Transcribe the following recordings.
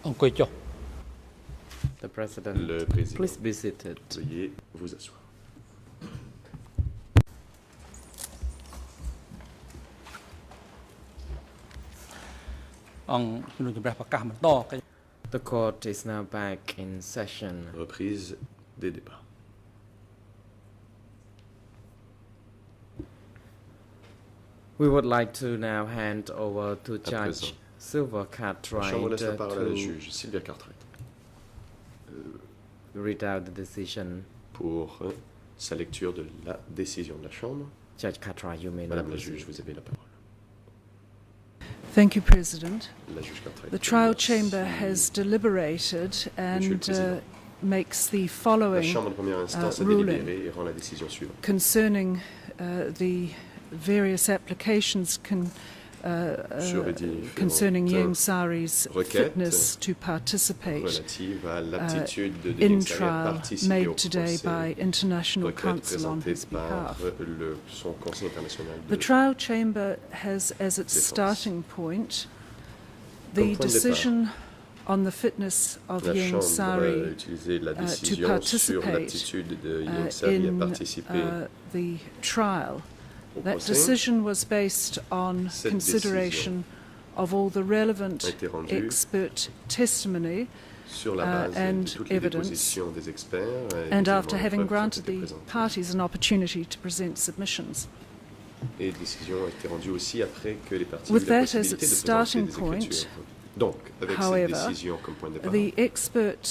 អង្គុយចុះ The President, Le Président. please be seated. Veuillez vous asseoir. The court is now back in session. Reprise des débats. We would like to now hand over to À Judge présent, Silver La Chambre Cartwright laisse la parole à la to juge Sylvia Cartwright read out the decision. pour sa lecture de la décision de la Chambre. Judge Cartwright, you may now Madame la proceed. juge, vous avez la parole. Thank you, President. La juge Cartwright. The trial Merci. chamber has deliberated Monsieur le and Président. makes the La following Chambre de première instance a ruling délibéré et rend la décision suivante. concerning the various applications Sur les différentes concerning Yang Sari's requêtes fitness to participate relative à l'aptitude de in Yang Sari à trial participer made au today procès. by International Requête Council on présentée his par behalf. son Conseil international The de trial chamber has as its Défense. starting point the Comme point de decision on the fitness of La Yang Chambre a Sari utilisé la to décision sur participate l'aptitude de Yang Sari à in participer the trial. au That procès. decision was based on Cette consideration of all the relevant a été rendue expert testimony sur la base and de toutes les evidence, dépositions des experts et and des after éléments de having preuve qui ont granted été the présentés. parties an opportunity to present submissions. Et décision a été rendue aussi après que les parties With ont eu la that as possibilité its de présenter starting des point, écritures. Donc, avec however, cette décision comme point de départ, The expert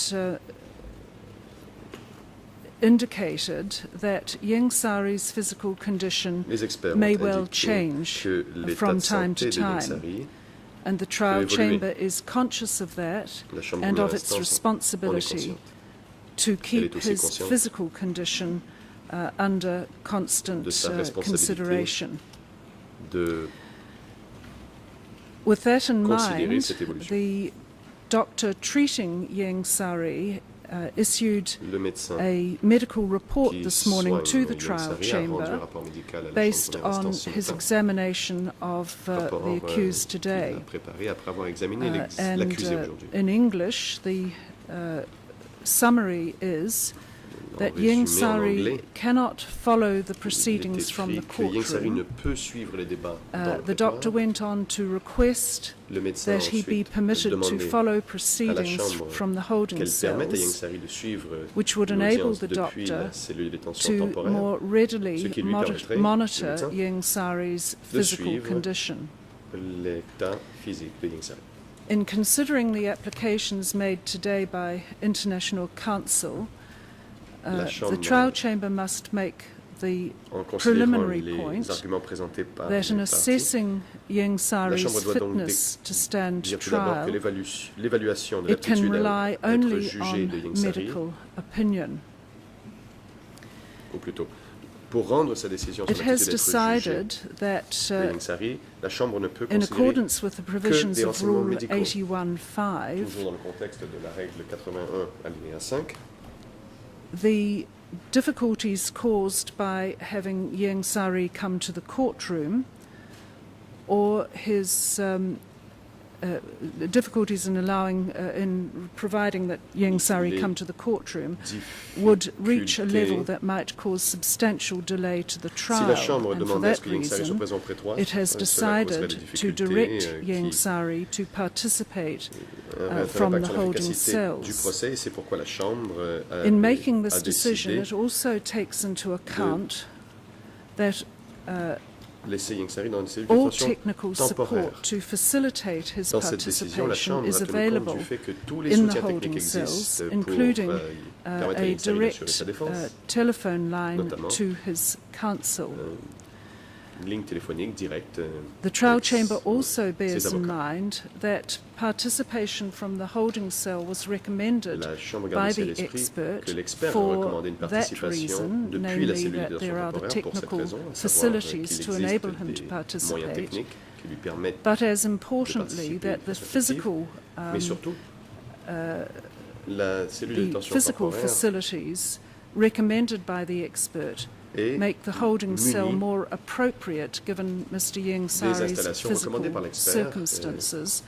indicated that Yang Sari's physical condition les experts may ont well indiqué change que l'état from de time to santé de Yang time. Sari, And the trial évoluer. chamber is conscious of that la Chambre and de of its l'instance en est responsibility consciente to keep aussi his consciente physical condition under constant de sa responsabilité consideration. de With that in considérer mind, cette évolution. the doctor treating Yang Sari issued Le médecin a medical report qui this morning to soigne the Yang trial Sari a rendu un chamber rapport médical à la based Chambre de première on instance ce his matin. examination of Rapport, the accused qu'il today. a préparé après avoir examiné And l'accusé aujourd'hui. in English, the summary is that En Yang résumé, en Sari anglais, cannot follow the il est proceedings from the écrit que Yang Sari ne courtroom. peut suivre les débats dans le The doctor prétoire. went on to request Le médecin a that he be ensuite permitted to demandé follow à la proceedings Chambre from the holding qu'elle permette à Yang cells, Sari de suivre which would enable l'audience the depuis doctor la cellule de détention to temporaire more ce readily qui lui permettrait, monitor le médecin, Yang Sari's de physical suivre condition. l'état physique de Yang Sari. In considering the applications made today by International Council, La the Chambre, trial chamber must make the en considérant preliminary les point arguments présentés par that in les parties, assessing Yang la Sari's Chambre doit donc fitness to stand dire tout d'abord que trial, l'évaluation de it can l'aptitude rely à être only jugé de on Yang Sari, medical opinion. ou plutôt, pour rendre sa décision sur It has l'aptitude d'être jugé decided that de Yang Sari, la Chambre ne peut in considérer, accordance with the provisions des of renseignements Rule médicaux. 81.5, toujours dans le contexte de la règle 81 alinéa 5, the difficulties caused by having Yang Sari come to the courtroom or his difficulties in providing that Yang Sari come to the courtroom would reach a level that might cause substantial delay to the si trial. la Chambre And for demandait à ce that que Yang Sari soit reason, présent au prétoire, it has cela causerait des decided to difficultés direct Yang qui Sari to participate auraient un from impact the sur holding l'efficacité du cells. procès, et c'est pourquoi la Chambre In making this a decision, décidé it also takes into account that laisser Yang Sari dans une cellule de all détention technical temporaire. support to facilitate his Dans cette décision, la participation Chambre is a tenu compte available du fait que tous les in the soutiens holding techniques cells, existent pour including permettre à a Yang Sari d'assurer direct sa défense, telephone line notamment, to his counsel. une ligne téléphonique directe. The trial avec chamber also ses bears in avocats. mind that participation from the holding cell was recommended La Chambre by garde aussi à the l'esprit expert que l'expert a for recommandé une that participation reason, depuis la namely cellule de that détention there are the temporaire pour cette technical raison, à savoir facilities qu'il to existe enable him to des moyens participate, techniques qui lui permettent but as de importantly participer that de the façon effective, physical mais surtout la cellule de the détention physical temporaire facilities recommended by the expert est make the holding cell munie more appropriate given Mr. Yang des Sari's installations physical recommandées par l'expert circumstances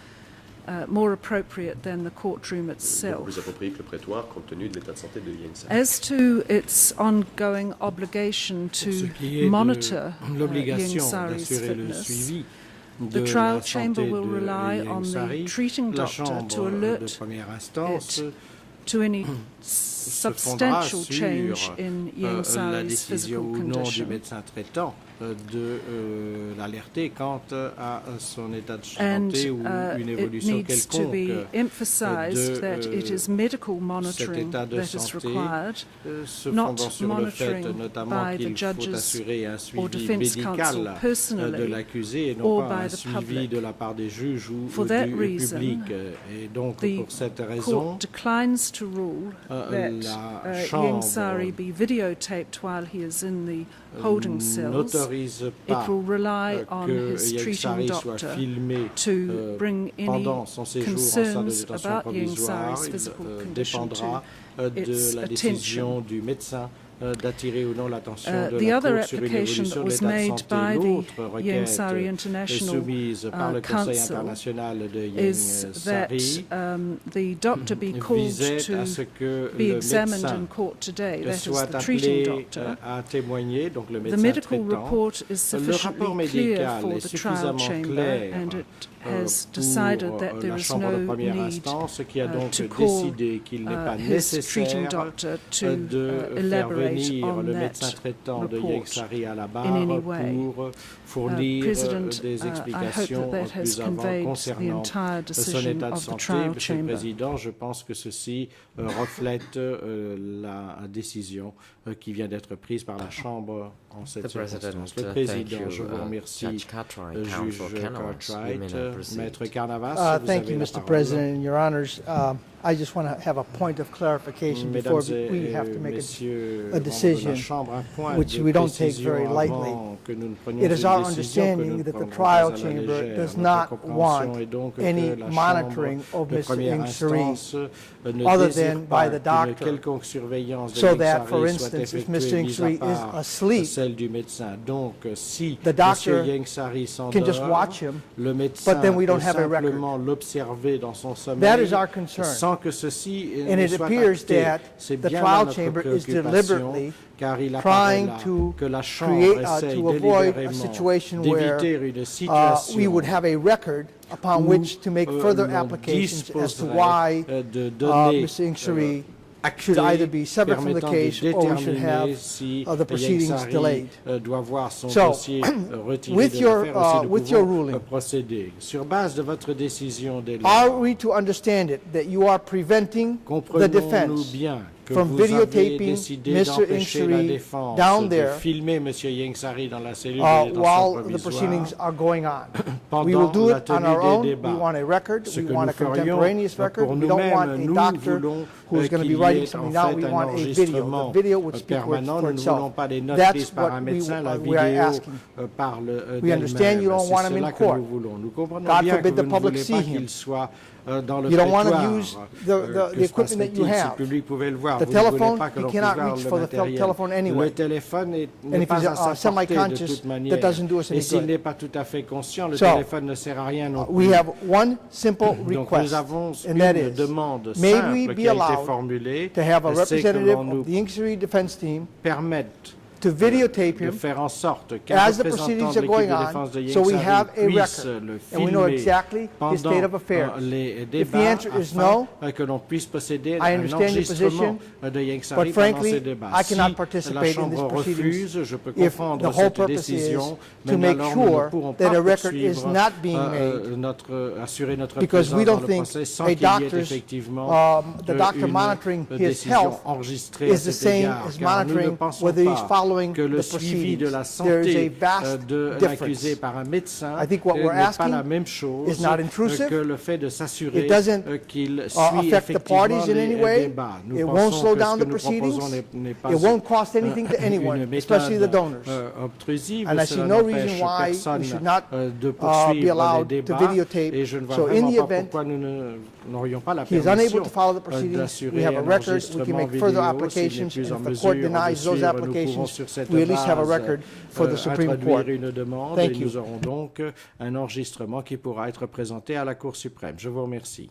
more appropriate than the courtroom beaucoup itself. plus approprié que le prétoire compte tenu de l'état de santé de Yang Sari. As to its ongoing obligation Pour to ce qui est monitor de l'obligation Yang Sari's d'assurer le fitness, suivi the de trial la chamber santé will de rely Yang on the Sari, treating la doctor chambre to de alert première instance to any se fondera substantial sur change in Yang la Sari's décision physical ou non du condition. médecin traitant de l'alerter quant à son état de And santé ou une it évolution needs to be quelconque emphasized that it is medical monitoring état de that is santé, required, se not fondant sur le fait monitoring notamment by the qu'il faut judges assurer un or suivi defence counsel médical de personally l'accusé et or non pas by un the suivi public. de la part des juges ou For du that reason, public. Et donc the pour cette raison, court declines to rule that la Yang chambre Sari be videotaped while he is in the holding cells. n'autorise It pas will rely on que his Yang treating Sari soit doctor filmé to bring any pendant son séjour en salle de concerns détention about Yang provisoire. Sari's Il physical condition dépendra to de its la décision attention. du médecin d'attirer ou non l'attention de The la other Cour sur une application évolution that de was l'état de made santé. by L'autre the Yang requête Sari est International soumise par le Conseil Council international de Yang is that Sari the doctor be called visait à ce to que be le examined médecin in court today. That is soit the treating appelé doctor. à témoigner, donc le The médecin medical traitant. report is Le sufficiently rapport clear médical for est the trial suffisamment chamber, clair and it has pour decided that there la is chambre de no première need instance qui a donc to call décidé qu'il n'est pas his treating nécessaire doctor to de faire elaborate venir on le médecin that traitant de Yang report Sari à la barre in any way. pour fournir President, des I hope explications that has plus avant conveyed the concernant entire son decision état de of the santé. trial Monsieur le chamber. Président, je pense que ceci reflète la décision qui vient d'être prise par la Chambre en cette The President, circonstance. Le thank Président, you, je vous remercie, Judge Cartwright, juge Counsel Canavas. You may now Cartwright, proceed. Maître Carnavas, vous Thank avez you, la Mr. parole. President, and your honors. I just want to have a point of clarification before Mesdames we et have to make messieurs, a membres de la decision, Chambre, un point which de we don't take précision very lightly. avant que nous ne prenions It is une our décision que nous understanding ne that the prendrons trial pas à la chamber légère. does Notre not compréhension want est donc que any la monitoring Chambre of de Mr. première Yang Sari instance ne other désire than pas by the qu'une doctor, quelconque surveillance de so Yang that, for Sari instance, soit if effectuée, Mr. Yang mis à Sari is part asleep, celle du médecin. Donc, si the doctor M. Yang Sari can just s'endort, watch him, le médecin but then we don't peut have a record. simplement l'observer dans son sommeil That is our concern. sans que ceci And ne it soit appears acté. that C'est the bien trial là notre chamber is préoccupation, deliberately car il apparaît trying là to que la Chambre create, essaye to avoid a délibérément situation where d'éviter une situation we would have a record upon où, which to make further l'on applications as to disposerait, why de données Mr. Yang Sari actées should either be severed from the permettant case de or we should déterminer have si the proceedings Yang Sari, delayed. doit voir son So, dossier retiré with de your, l'affaire, aussi nous with your pouvons ruling, procéder. Sur base de votre décision dès are lors, we to understand it that you are preventing the comprenons-nous defense bien que from vous avez videotaping décidé Mr. d'empêcher la Yang Sari défense down de there filmer M. Yang Sari dans la cellule de détention while the provisoire proceedings are going on? pendant We will do la it on tenue our des own. We débats. want a record. Ce We que want nous a ferions contemporaneous record. pour We don't want nous-mêmes, a nous doctor voulons who is going to qu'il be y writing ait something en down. fait We un want a video. enregistrement The video would speak permanent. for Nous ne voulons itself. pas des notes That's prises par un what médecin. La we are vidéo asking. parle We understand you d'elle-même. don't want C'est him in cela que court. nous voulons. Nous comprenons God bien que forbid vous the ne public voulez see pas him. qu'il soit dans le You don't want to prétoire. use the Que se equipment that passerait-il you si have? le public pouvait le voir? The Vous ne voulez telephone, pas que he l'on puisse cannot voir reach le for the matériel. telephone anyway. Le téléphone And n'est if pas he's à sa portée de semi-conscious, toute that manière. doesn't do us Et any s'il good. n'est pas tout à fait conscient, le So, téléphone ne sert à rien non plus. We have one simple Donc request, nous avons and that une is, demande may we simple be qui a été allowed formulée, to have a c'est que representative l'on nous of the Yang Sari defense team permette to videotape de him faire en sorte qu'un as the représentant proceedings de are l'équipe going de défense de on, so Yang we Sari have a puisse record, le and we know filmer exactly his pendant state of affairs. les If the débats answer is afin no, que l'on puisse posséder I un understand your enregistrement position, de Yang Sari but pendant frankly, ces débats. I cannot Si participate la in Chambre these proceedings refuse, je peux if the comprendre whole cette purpose décision, is to mais make alors nous ne sure pourrons that pas a record is poursuivre not being made, assurer notre because we présence dans don't le think procès sans a qu'il y ait doctor's, effectivement the doctor une monitoring his décision health enregistrée à is the cet same égard, as car nous ne monitoring pensons whether he's pas following que le the suivi de la proceedings. There is a santé vast de difference. l'accusé par un médecin I think what we're n'est pas asking la même chose is not intrusive. que le fait de s'assurer It doesn't qu'il suit affect the effectivement parties in les any way. débats. Nous It won't pensons slow que down ce que the nous proposons proceedings. n'est pas It won't cost anything to une anyone, méthode especially the donors. obtrusive. And I see Cela no n'empêche reason why personne we should not de be poursuivre allowed les to débats, videotape. et je ne vois So in vraiment the pas event pourquoi nous n'aurions pas la he is unable permission to follow the proceedings, d'assurer we have a un record, we can enregistrement make further vidéo. S'il n'est applications, plus en and if the court mesure de denies those suivre, nous pouvons applications, sur cette we at least have a base record for the Supreme Court. introduire une demande Thank et you. nous aurons donc un enregistrement qui pourra être présenté à la Cour suprême. Je vous remercie.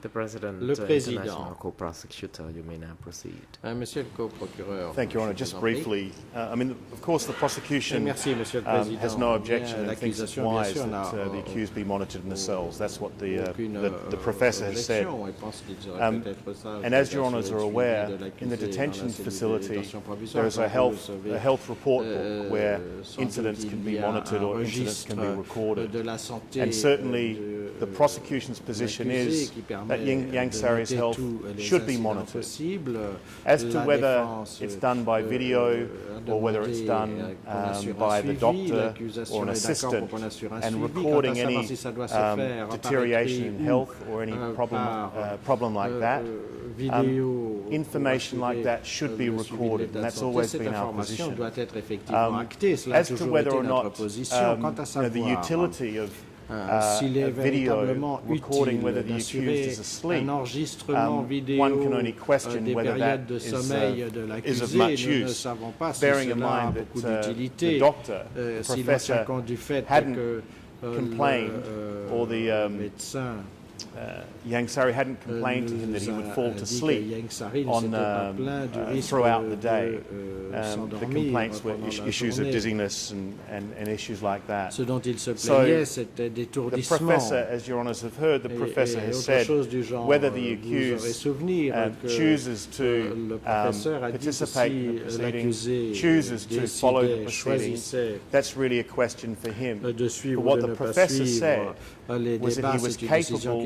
The President, Le Président. International Co-Prosecutor, you may now proceed. Monsieur le co-procureur. Thank you, Your Honour. je Just vous en prie. briefly, I mean, of course, the prosecution Merci, Monsieur le Président. has no objection and thinks it's L'accusation, bien wise sûr, that n'a the accused be monitored in the cells. That's what aucune the professor has said. objection. Il pense qu'il serait peut-être sage And as de Your Honours s'assurer are du aware, suivi de in l'accusé the detention dans la cellule de facility, détention provisoire. there is a Comme vous le savez, health report book where sans doute, incidents can il be y a monitored un or incidents can be registre recorded. de la santé And certainly, de, the prosecution's position l'accusé is qui permet that Yang de Sari's noter health tous les should be incidents monitored. possibles. As to La whether défense, it's done by video a or whether it's demandé done qu'on assure un by the suivi, doctor l'accusation or an est d'accord assistant, pour qu'on assure un and suivi. recording Quant à savoir any si ça doit se faire par deterioration écrit in health or any ou problem like that, vidéo information pour like that should be le suivi de recorded, l'état and de that's santé. always Cette been our information position. doit être effectivement actée. Cela a As to toujours whether été or notre not position. Quant à savoir the utility of s'il est a video véritablement recording utile whether the accused d'assurer is asleep, un enregistrement vidéo one can only question des whether périodes that de is, sommeil de is of l'accusé. much Nous ne use, savons pas si bearing in cela a mind beaucoup that d'utilité. the doctor, S'il tient professor, compte du fait hadn't que complained, or the médecin Yang Sari hadn't complained to him that he would fall to sleep on throughout the day. The complaints were issues of dizziness and issues like that. Ce dont il se So, plaignait, c'était the d'étourdissement. professor, as Your Honours have heard, the professor et has autre said chose du genre, whether the vous aurez accused souvenir que chooses to le professeur a dit que participate in the si proceedings, l'accusé chooses to follow the décidait, proceedings, choisissait that's really a question for him. de suivre But what ou de the ne pas professor suivre said les was that débats, he was c'est une décision capable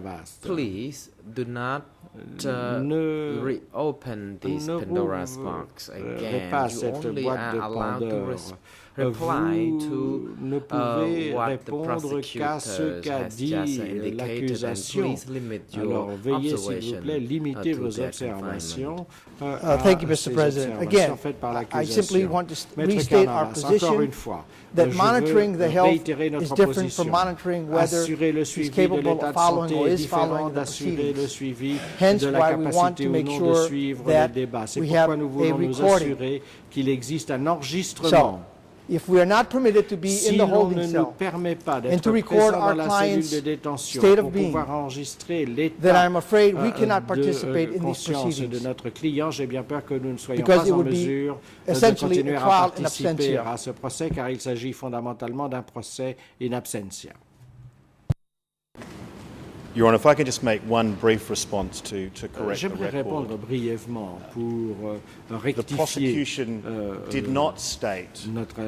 vaste. Please do not Ne reopen this Pandora's box again. pas You cette only boîte are de allowed to Pandore. reply vous to ne pouvez what the répondre qu'à ce prosecutors qu'a has dit just indicated, and l'accusation. please limit your Alors, veuillez, s'il vous observation plaît, limiter to vos their observations Thank you, à Mr. ces President. observations Again, faites par I simply l'accusation. want to Maître restate our Canaras, encore position une fois, that je monitoring veux the health réitérer is notre different position. from monitoring whether Assurer le he's suivi de capable l'état of de following santé or est is following différent the d'assurer le proceedings. suivi Hence de la why we want capacité to ou make non de sure suivre les that débats. C'est we pourquoi have nous a voulons nous recording. assurer qu'il existe un enregistrement. So, if we are not permitted to be Si in the l'on holding ne nous cell, permet pas and d'être to record présent dans our la cellule client's de détention state of pour being, pouvoir enregistrer then l'état I'm afraid we cannot participate in these conscience de proceedings. notre client, j'ai bien peur que nous ne soyons Because pas it en would be mesure de essentially continuer a à trial in participer absentia. à ce procès car il s'agit fondamentalement d'un procès in absentia. Your Honour, if I can just make one brief response to correct the J'aimerais répondre record. brièvement pour The rectifier prosecution did not state notre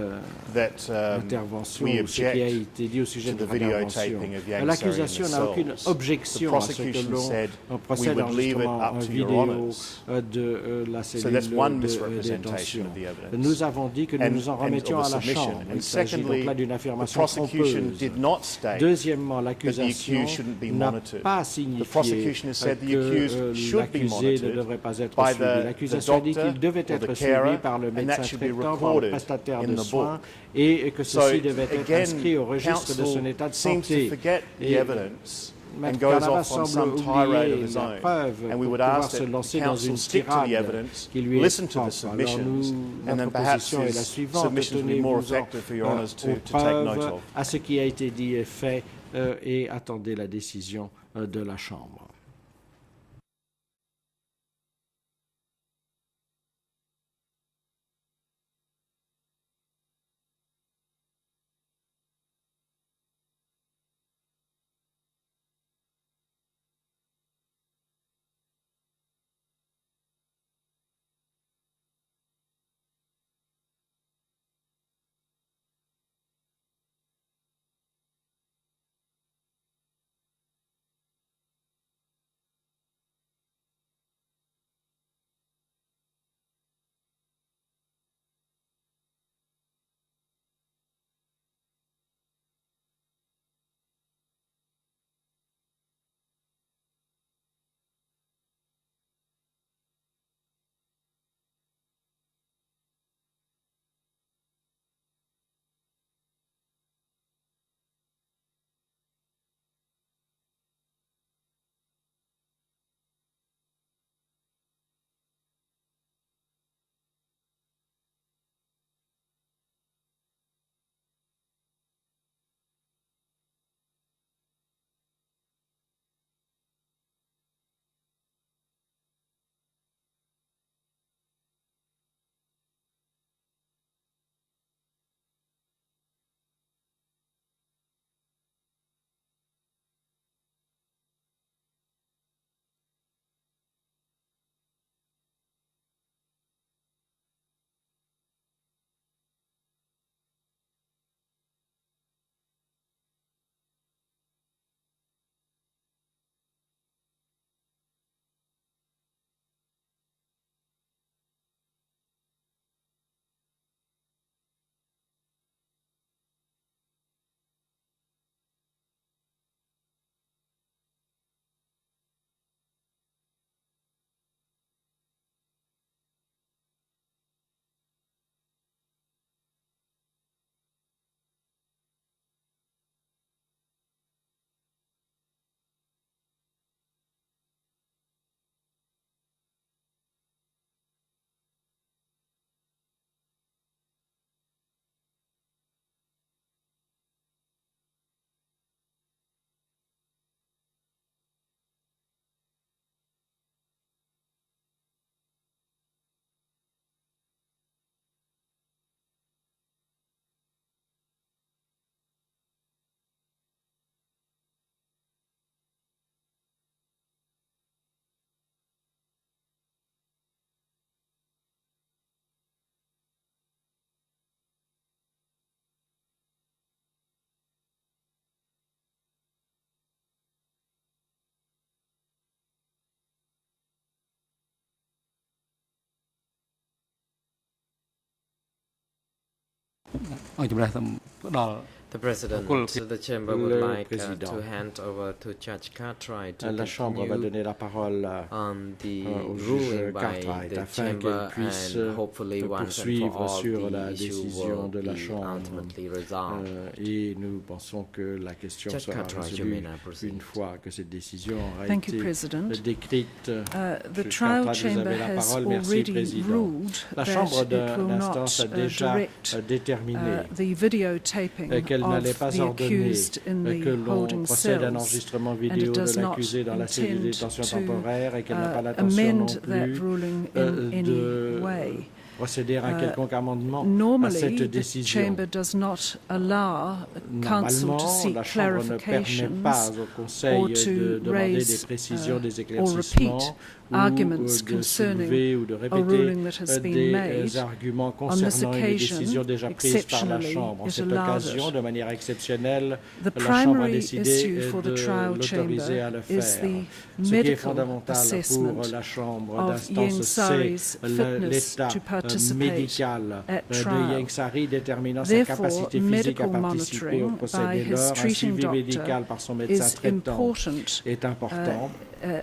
that intervention, we ou ce qui a object été dit au sujet to de the notre intervention. videotaping of Yang L'accusation Sari in n'a the aucune cells. objection The à ce que prosecution l'on said procède we would leave it d'enregistrement up en to your vidéo honours. de la So cellule that's one de misrepresentation détention. of the evidence. Nous avons dit que nous nous en remettions of à a la submission. Chambre. And Il s'agit donc secondly, là d'une the affirmation prosecution trompeuse. did not state Deuxièmement, that the l'accusation accused shouldn't be n'a monitored. pas The signifié prosecution has said the que accused should be l'accusé ne monitored devrait pas être by suivi. the L'accusation a dit doctor qu'il devait or être the suivi carer, par le and médecin that should be traitant, par le recorded prestataire in de the soins, book. et que So ceci devait être again, inscrit au registre de son counsel état de seems to santé. forget the Et evidence and Maître goes Canaras off on semble some tirade of oublier his la own. preuve And pour we would pouvoir ask se that lancer dans counsel une stick to the tirade evidence, qui lui est listen to the propre. Alors submissions, and notre then perhaps position est la his suivante. submissions will be more Tenez-vous-en effective for your honours to aux take note preuves, of. à ce qui a été dit et fait, et attendez la décision de la Chambre. The President of the Chamber would like to hand over to Judge Cartwright to La Chambre va donner la parole on the au ruling juge by Cartwright the afin qu'elle Chamber puisse and hopefully once and for poursuivre all sur la the issue décision will de la be Chambre. ultimately resolved. Et nous pensons que la question Judge sera Cartwright, you may résolue now proceed. une fois que cette décision aura Thank you, été President. décrite. The Juge trial Cartwright, vous chamber avez la has parole. Merci, already Président. ruled La that Chambre it will d'instance a not déjà direct déterminé the videotaping qu'elle n'allait of pas the ordonner accused in que the l'on holding procède à un cells, enregistrement and vidéo it de does not l'accusé dans la cellule de intend détention to temporaire et qu'elle n'a pas l'intention non amend that plus ruling in any de way. procéder à un quelconque amendement à Normally, cette the décision. chamber does not allow counsel to Normalement, seek la Chambre ne permet clarifications pas au Conseil or de to demander des raise précisions, des or éclaircissements repeat ou arguments de soulever concerning ou de a répéter ruling that has been made. des arguments On this concernant une occasion, décision déjà prise par la exceptionally, Chambre. En it cette allowed occasion, it. de manière exceptionnelle, The la Chambre a primary décidé issue for the de trial l'autoriser à chamber le is faire. the Ce qui est medical fondamental pour assessment la Chambre of d'instance, Yang Sari's c'est fitness l'état to participate médical at de trial. Yang Sari déterminant sa Therefore, capacité physique à medical participer au monitoring procès by dès his lors. Un treating suivi doctor médical par son médecin is traitant important est important.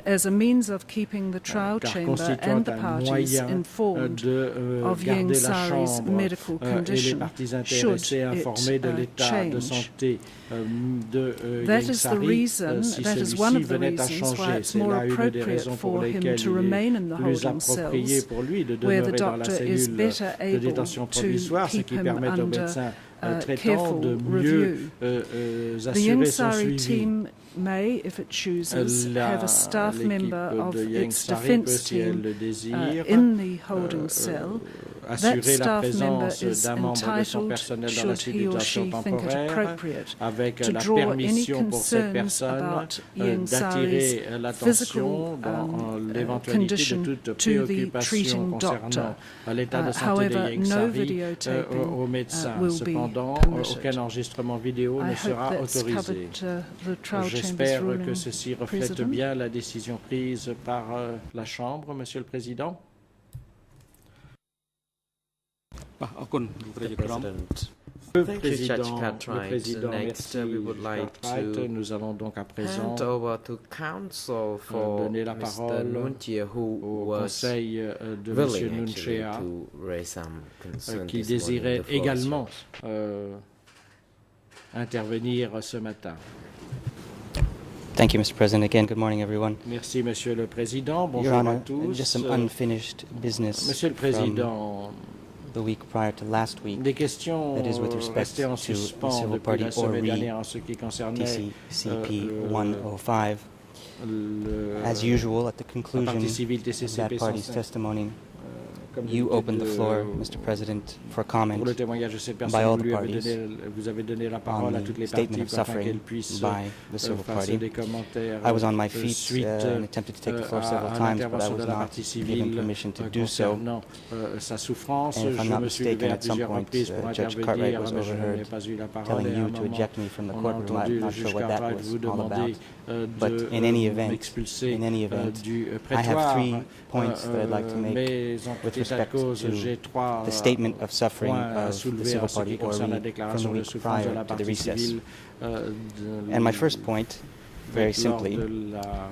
As a means of keeping the trial car chamber constituant and the un parties moyen informed de of garder Yang la Sari's Chambre medical et les condition parties should intéressées informées it de l'état de change. santé de That Yang is the Sari reason, si that is one celui-ci of the venait à reasons why changer. it's C'est more là une des appropriate raisons pour for him lesquelles to il remain in est the plus holding approprié cells, pour lui de where the demeurer dans la doctor is cellule better de able détention to provisoire, ce keep qui him permet au under médecin traitant careful de mieux review. The assurer Yang son Sari suivi. team may, if it chooses, have a staff member L'équipe of de Yang its Sari peut, defense si elle team le désire, in the holding cell. That assurer la staff member présence is d'un membre de son entitled, personnel dans la should cellule he de or détention she think it temporaire, appropriate, avec to la draw any permission pour cette concerns personne about Yang d'attirer Sari's l'attention physical dans l'éventualité condition de toute to the préoccupation treating concernant doctor. l'état de santé de However, Yang no Sari videotaping au médecin. will be Cependant, permitted. aucun enregistrement vidéo I ne hope sera that's autorisé. covered the trial chamber's J'espère que ruling, ceci reflète President. bien la décision prise par la Chambre, Monsieur le Président. The President. Le Thank you, Judge Président, Cartwright. Next, merci, we would like Cartwright. to Nous allons donc à présent hand over to counsel for donner la Mr. parole Nuntia, who au was Conseil de M. willing actually Nunchea, to raise some concern qui this morning. désirait The floor is également yours. intervenir ce matin. Thank you, Mr. President. Again, good morning, everyone. Merci, Monsieur le Président. Your Bonjour à Honor, tous. just some unfinished business Monsieur le from Président, the week prior to last week. des questions That is with respect restées en to the suspens civil depuis party la semaine or dernière en ce qui concernait DCCP 105. As le, usual, at the la conclusion partie civile of TCCP that party's 105. testimony, Comme you d'habitude, opened the floor, Mr. President, for comment pour le témoignage de cette by personne, all vous, the lui avez parties donné, vous avez donné la on parole à toutes les the statement parties of afin suffering qu'elles puissent by the civil faire party. des commentaires I was on my feet suite and attempted to take the floor several à times, but I l'intervention was de la not partie given civile permission to do so. concernant sa souffrance. And if I'm Je not me suis levé mistaken, à at some plusieurs point, reprises pour Judge Cartwright intervenir, was mais je n'ai overheard pas eu la parole. telling Et à un you to moment, eject me from the on a courtroom. entendu I'm le not juge sure what that Cartwright was vous all demander about. But in any event, m'expulser du I prétoire. have 3 points that I'd like to make Mais en with tout état de respect cause, to j'ai trois the statement of suffering points à of the soulever civil en ce qui party or concerne la from the déclaration de week souffrance de prior la to the partie recess. civile. And my first point, very simply, lors de la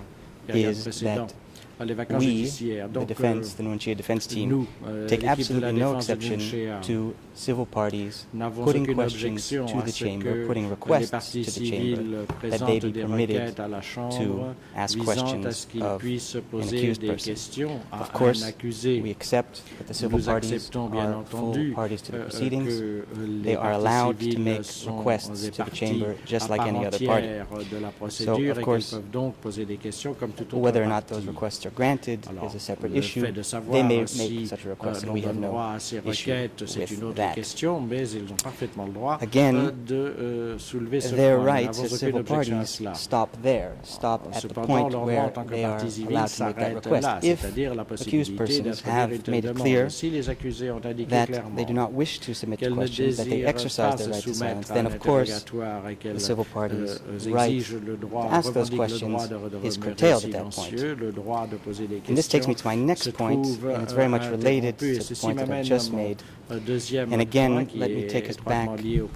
période is précédente, les vacances we, judiciaires. the Donc, defense, the Nunchia defense team, nous, take l'équipe de la absolutely no défense de exception Nunchea, to civil parties n'avons putting aucune questions objection to à the ce chamber, que putting les requests parties to the chamber, civiles that présentent they be des permitted requêtes à la to Chambre ask visant à questions ce qu'ils of puissent an poser accused des person. questions à Of course, un accusé. we accept that the civil Nous parties acceptons bien are full entendu parties to the que proceedings. les They are parties allowed to civiles make sont requests des to the parties chamber just à like part any other party. entière de la So, procédure of et qu'elles course, peuvent donc poser des questions comme toute autre whether or not those partie. requests are granted Alors, is a separate le issue. fait de They savoir may si make such a request, and l'on we have donne no droit à ces issue requêtes, c'est une with autre that. question, mais ils ont parfaitement le droit Again, de soulever ce their point. Nous rights n'avons as aucune civil objection à parties cela. stop there, stop at the Cependant, point leur droit where en tant que they are partie civile allowed to make that s'arrête request. là, If c'est-à-dire la accused possibilité persons d'introduire have une made it demande. clear Si les accusés ont indiqué that clairement they do not wish to submit to qu'elles ne questions, that they désirent exercise pas their se right to silence, soumettre à then of course l'interrogatoire et the qu'elles civil parties' right exigent le droit, to ask those revendiquent le questions droit de is demeurer curtailed at that point. silencieux, le droit de poser des questions. And this takes me to my next point, and it's very much related to the point that I just made. And again, let me take us back to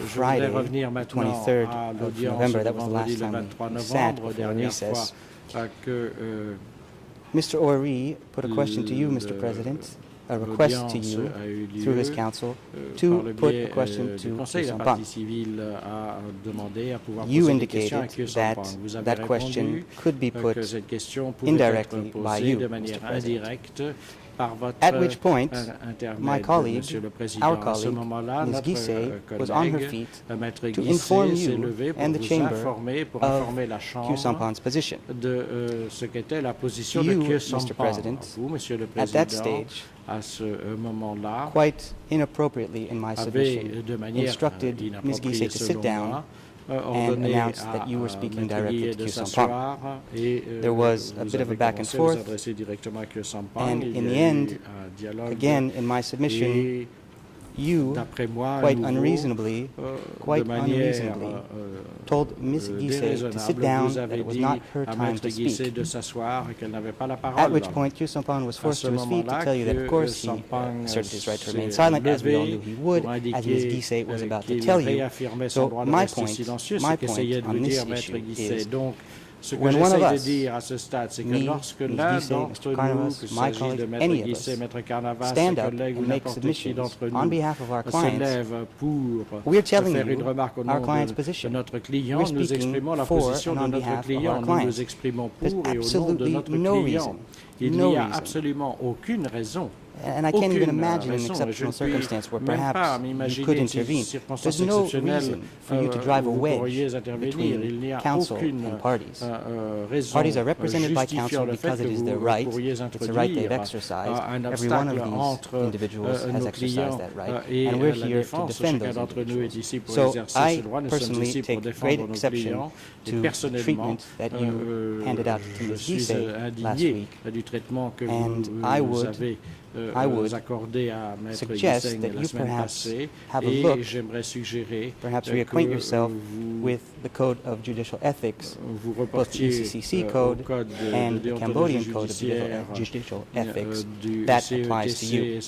Friday, 23rd of November. That was the last time we sat before recess. Mr. Ori put a question to you, Mr. President, a request to you through his counsel to put a question to Khieu Samphan. You indicated that that question could be put indirectly by you, Mr. President. At which point, my colleague, our colleague, Ms. Guisset, was on her feet to inform you and the chamber of Khieu Samphan's position. You, Mr. President, at that stage, quite inappropriately in my submission, instructed Ms. Guisset to sit down and announced that you were speaking directly to Khieu Samphan. There was a bit of a back and forth, and in the end, again, in my submission, you, quite unreasonably, told Ms. Guisset to sit down, that it was not her time to speak. At which point, Khieu Samphan was forced to his feet to tell you that, of course, he asserted his right to remain silent, as we all knew he would, as Ms. Guisset was about to tell you. So my point on this issue is, when one of us, me, Ms. Guisset, Mr. Carnevas, my colleagues, any of us, stand up and make submissions on behalf of our clients, we're telling you our client's position. We're speaking for and on behalf of our clients. There's absolutely no reason, and I can't even imagine an exceptional circumstance where perhaps you could intervene. There's no reason for you to drive a wedge between counsel and parties. Parties are represented by counsel because it is their right. It's a right they've exercised. Every one of these individuals has exercised that right, and we're here to defend those individuals. So I personally take great exception to the treatment that you handed out to Ms. Guisset last week, and I would suggest that you perhaps have a look, perhaps reacquaint yourself with the Code of Judicial Ethics, both the UCCC Code and the Cambodian Code of Judicial Ethics. That applies to you.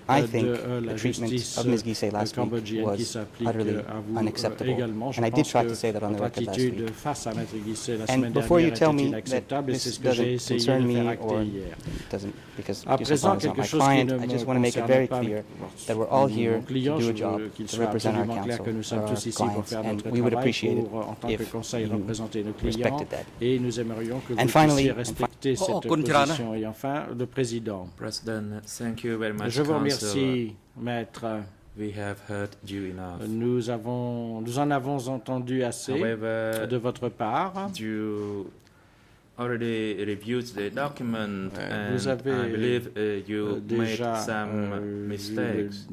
I think the treatment of Ms. Guisset last week was utterly unacceptable, and I did try to say that on the record last week. And before you tell me that this doesn't concern me or doesn't, because Khieu Samphan is not my client, I just want to make it very clear that we're all here to do a job, to represent our counsel or our clients, and we would appreciate it if you respected that. And finally, President, thank you very much, Je vous remercie, Maître. We have heard you enough. Nous en avons entendu assez de votre part. You already reviewed the document, Vous and avez I believe you made déjà some mistakes.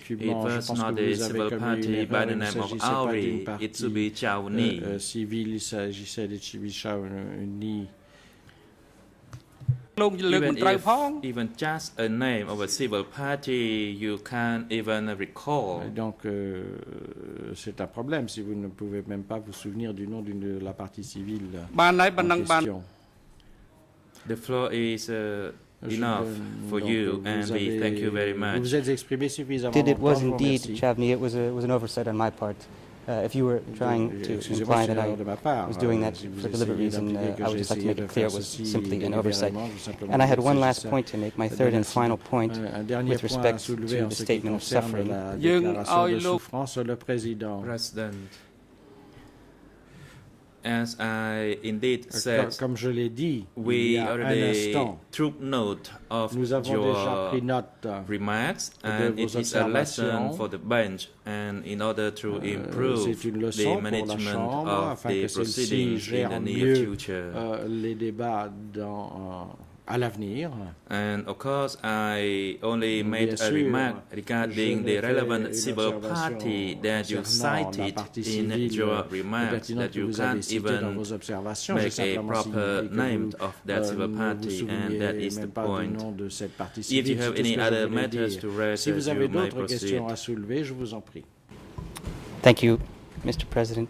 It was not the civil party by the name of Auri, Itsubi Chauni. Civil, il s'agissait de Chibi Chauni. Even just a name of a civil party you can't even recall. Donc c'est un problème si vous ne pouvez même pas vous souvenir du nom de la partie civile en question. The floor is enough for you, and we thank you very much. Vous vous êtes exprimé suffisamment. It was indeed, Chavni, it was an oversight on my part. If you were trying to imply that I was doing that for deliberate reason, I would just like to make it clear it was simply an oversight. And I had one last point to make, my third and final point, with respect to the statement of suffering. President, as I indeed said, comme je l'ai dit, we already took note of your remarks, and it is a lesson for the bench, and in order to improve the management of the proceedings in the near future. Les débats à l'avenir. And of course, I only made a remark regarding the relevant civil party that you cited in your remarks, that you can't even make a proper name of that civil party, and that is the point. If you have any other matters to raise, si vous avez you may d'autres questions à proceed. soulever, je vous en prie. Thank you, Mr. President,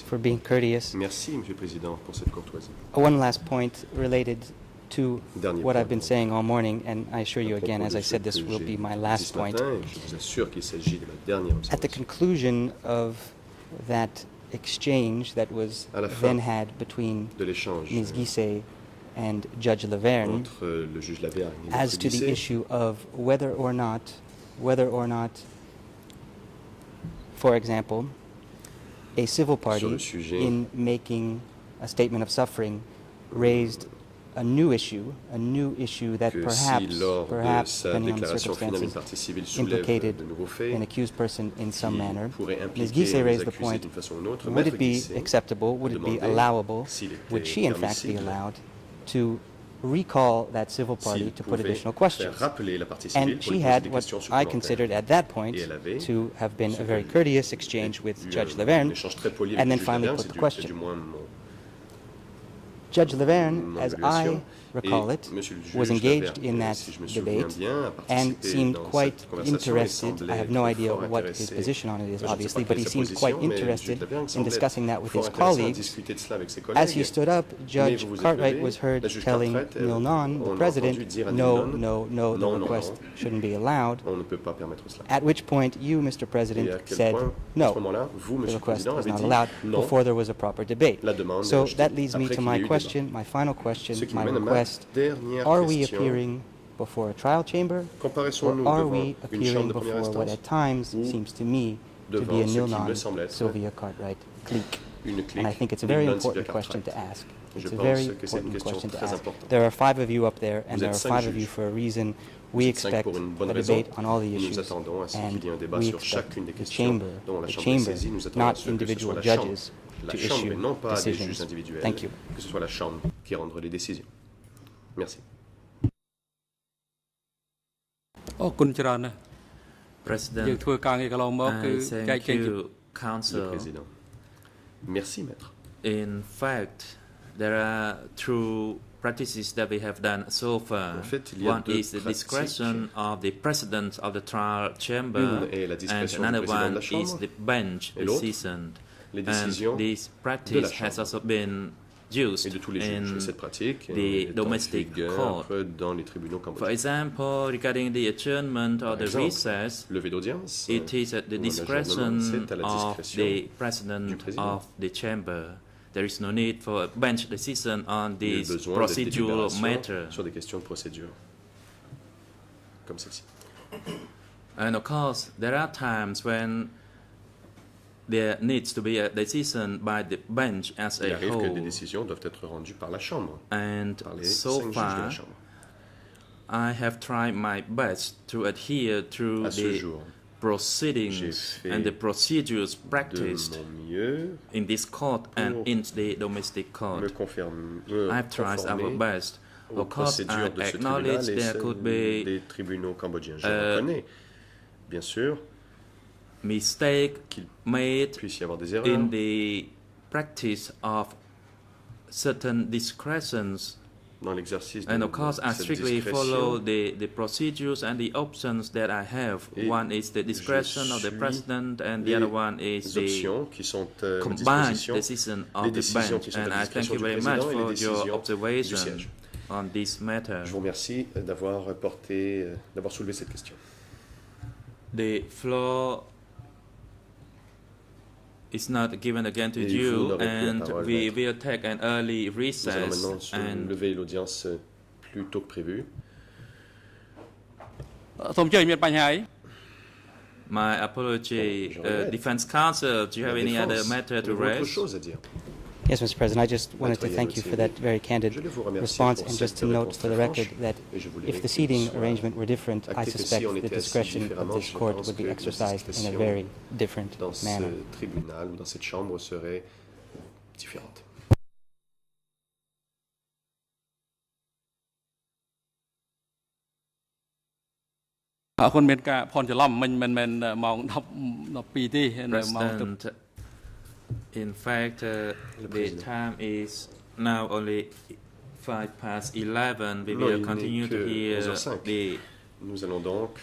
for being courteous. Merci, Monsieur le Président, pour cette courtoisie. One last point related to what I've been saying all morning, and I assure you again, as I said, this will be my last point. Je vous assure qu'il s'agit de ma dernière observation. At the conclusion of that exchange that was then had between Ms. Guisset and Judge Laverne, as to the issue of whether or not, for example, a civil party in making a statement of suffering raised a new issue that perhaps, depending on the circumstances, implicated an accused person in some manner. Ms. Guisset raised the point, would it be acceptable, would it be allowable, would she in fact be allowed to recall that civil party to put additional questions? And she had what I considered at that point to have been a very courteous exchange with Judge Laverne, and then finally put the question. Judge Laverne, as I recall it, was engaged in that debate and seemed quite interested. I have no idea what his position on it is, obviously, but he seemed quite interested in discussing that with his colleagues. As he stood up, Judge Cartwright was heard telling Milnon, the president, no, the request shouldn't be allowed, at which point you, Mr. President, said no, the request was not allowed before there was a proper debate. So that leads me to my question, my final question, my request. Are we appearing before a trial chamber, or are we appearing before what at times seems to me to be a Milnon-Sylvia Cartwright clique? And I think it's a very important question to ask. It's a very important question to ask. There are 5 of you up there, and there are 5 of you for a reason. We expect a debate on all the issues, and we expect the chamber, not individual judges, to issue decisions. Thank you. Que ce soit la Chambre qui rendre les décisions. Merci. President, I thank you, Council. Merci, Maître. In fact, there are 2 practices that we have done so far. One is the discretion of the President of the trial chamber, and another one is the bench decision. And this practice has also been used in the domestic court. For example, regarding the adjournment or the recess, it is at the discretion of the President of the chamber. There is no need for a bench decision on this procedural matter. And of course, there are times when there needs to be a decision by the bench as a whole. And so far, I have tried my best to adhere to the proceedings and the procedures practiced in this court and in the domestic court. I have tried our best. Of course, I acknowledge there could be mistake made in the practice of certain discretions, and of course I strictly follow the procedures and the options that I have. One is the discretion of the President, and the other one is the combined decision of the bench. And I thank you very much for your observation on this matter. Je vous remercie d'avoir soulevé cette question. The floor is not given again to you, and we will take an early recess. And lever l'audience plus tôt que prévu. My apology, Defense Counsel. Do you have any other matter to raise? Yes, Mr. President, I just wanted to thank you for that very candid response, and just to note for the record that if the seating arrangement were different, I suspect the discretion of this court would be exercised in a very different manner. Dans ce tribunal ou dans cette chambre serait différente. President, in fact, the time is now only 11:05. We will continue to hear the Nous allons donc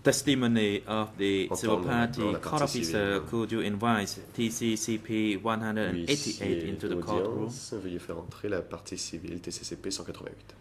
testimony of the civil Entendre party maintenant la court partie officer, civile. could you invite TCCP 188 Huissier into the courtroom? d'audience, veuillez faire entrer la partie civile TCCP 188.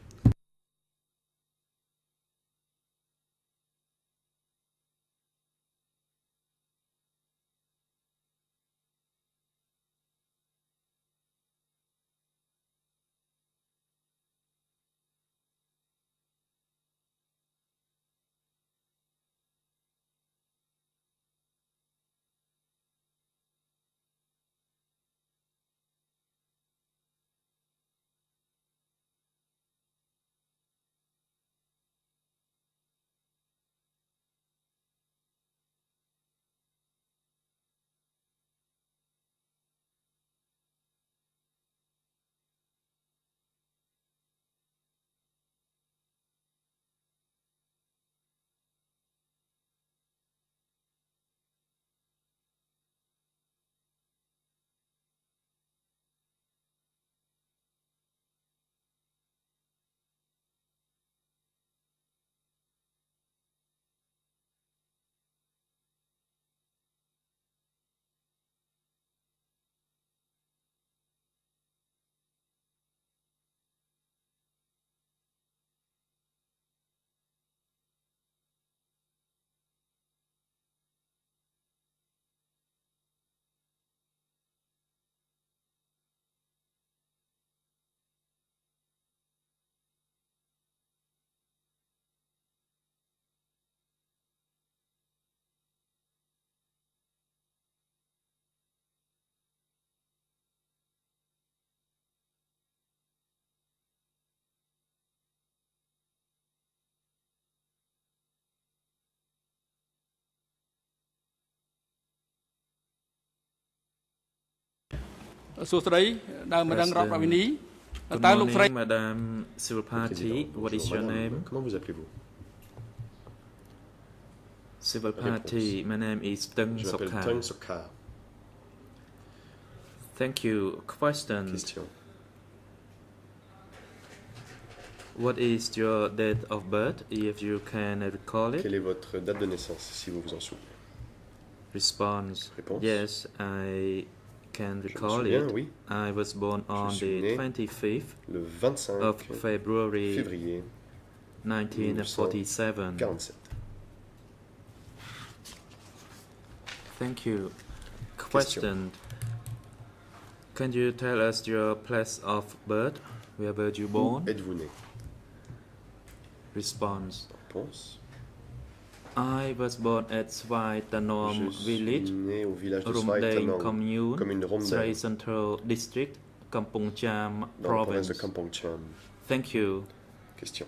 Good morning, Madam Civil Party. What is your name? Comment vous appelez-vous? Civil Party, my name is Teng Je m'appelle Sokha. Teng Sokha. Thank you. Question. Question. What is your date of birth, if you can recall it? Quelle est votre date de naissance, si vous vous en souvenez? Response. Réponse. Yes, I can Je me recall souviens, it. oui. I was born Je on suis the né 25th Le 25 of February février 1947. 1947. Thank you. Question. Can you tell us your place of birth? Where were you born? Où êtes-vous né? Response. Réponse. I was born at Svai Tanom Je suis village, né au village de Rumdeng Svai commune, commune de Srai Rumdeng, Central District, Kampong Cham dans la province de province. Kampong Cham. Thank you. Question.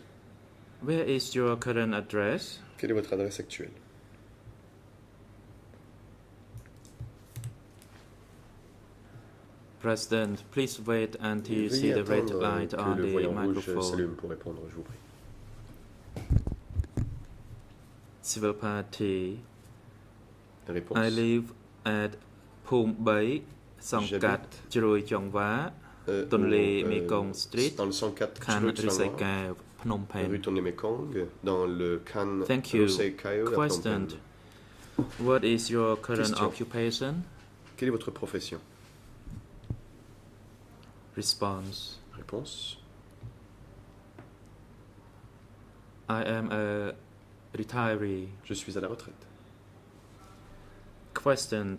Where is your current address? Quelle est votre adresse actuelle? President, please wait until you see Veuillez the red attendre light que on le the voyant rouge microphone. s'allume pour répondre, je vous prie. Civil Party. Réponse. I live at Phum Bay, Songkat, Chroi Chongwa, Tonle Mekong Street, dans le 104 Khan Riseka, Phnom rue Penh. Tonle Mekong, dans le Khan Thank you. Riseka à Phnom Question. Penh. What is your current Question. occupation? Quelle est votre profession? Response. Réponse. I am a retiree. Je suis à la retraite. Question.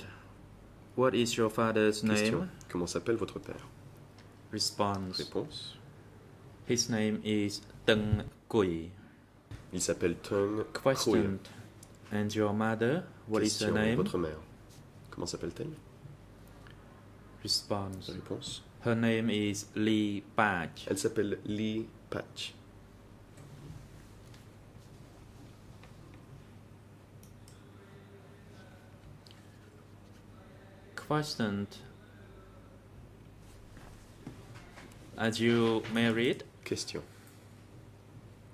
What is your father's Question. name? Comment s'appelle votre père? Response. Réponse. His name is Teng Kui. Il s'appelle Teng Kui. Question. And your mother? What is her Question. name? Votre mère. Comment s'appelle-t-elle? Response. Réponse. Her name is Lee Pach. Elle s'appelle Lee Patch. Question. Are you married? Question.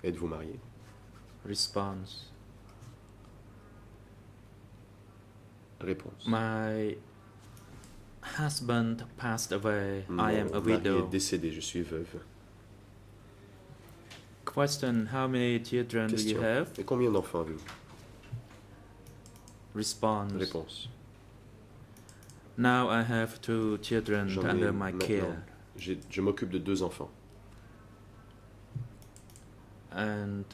Êtes-vous marié? Response. Réponse. My husband passed away. Mon I am a mari widow. est décédé, je suis veuve. Question. How many children do you Question. have? Et combien d'enfants avez-vous? Response. Réponse. Now I have 2 children J'en ai under my maintenant. care. Je m'occupe de 2 enfants. And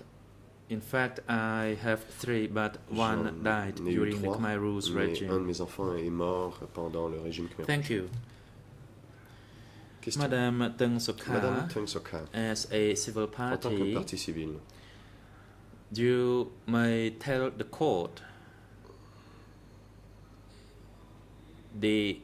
in fact, I have 3, but one died J'en ai eu during the 3, Khmer Rouge mais un de regime. mes enfants est mort pendant le régime Khmer. Thank you. Question. Madame Teng Sokha, Madame Teng Sokha, as a civil en tant que party, partie civile, you may tell the court the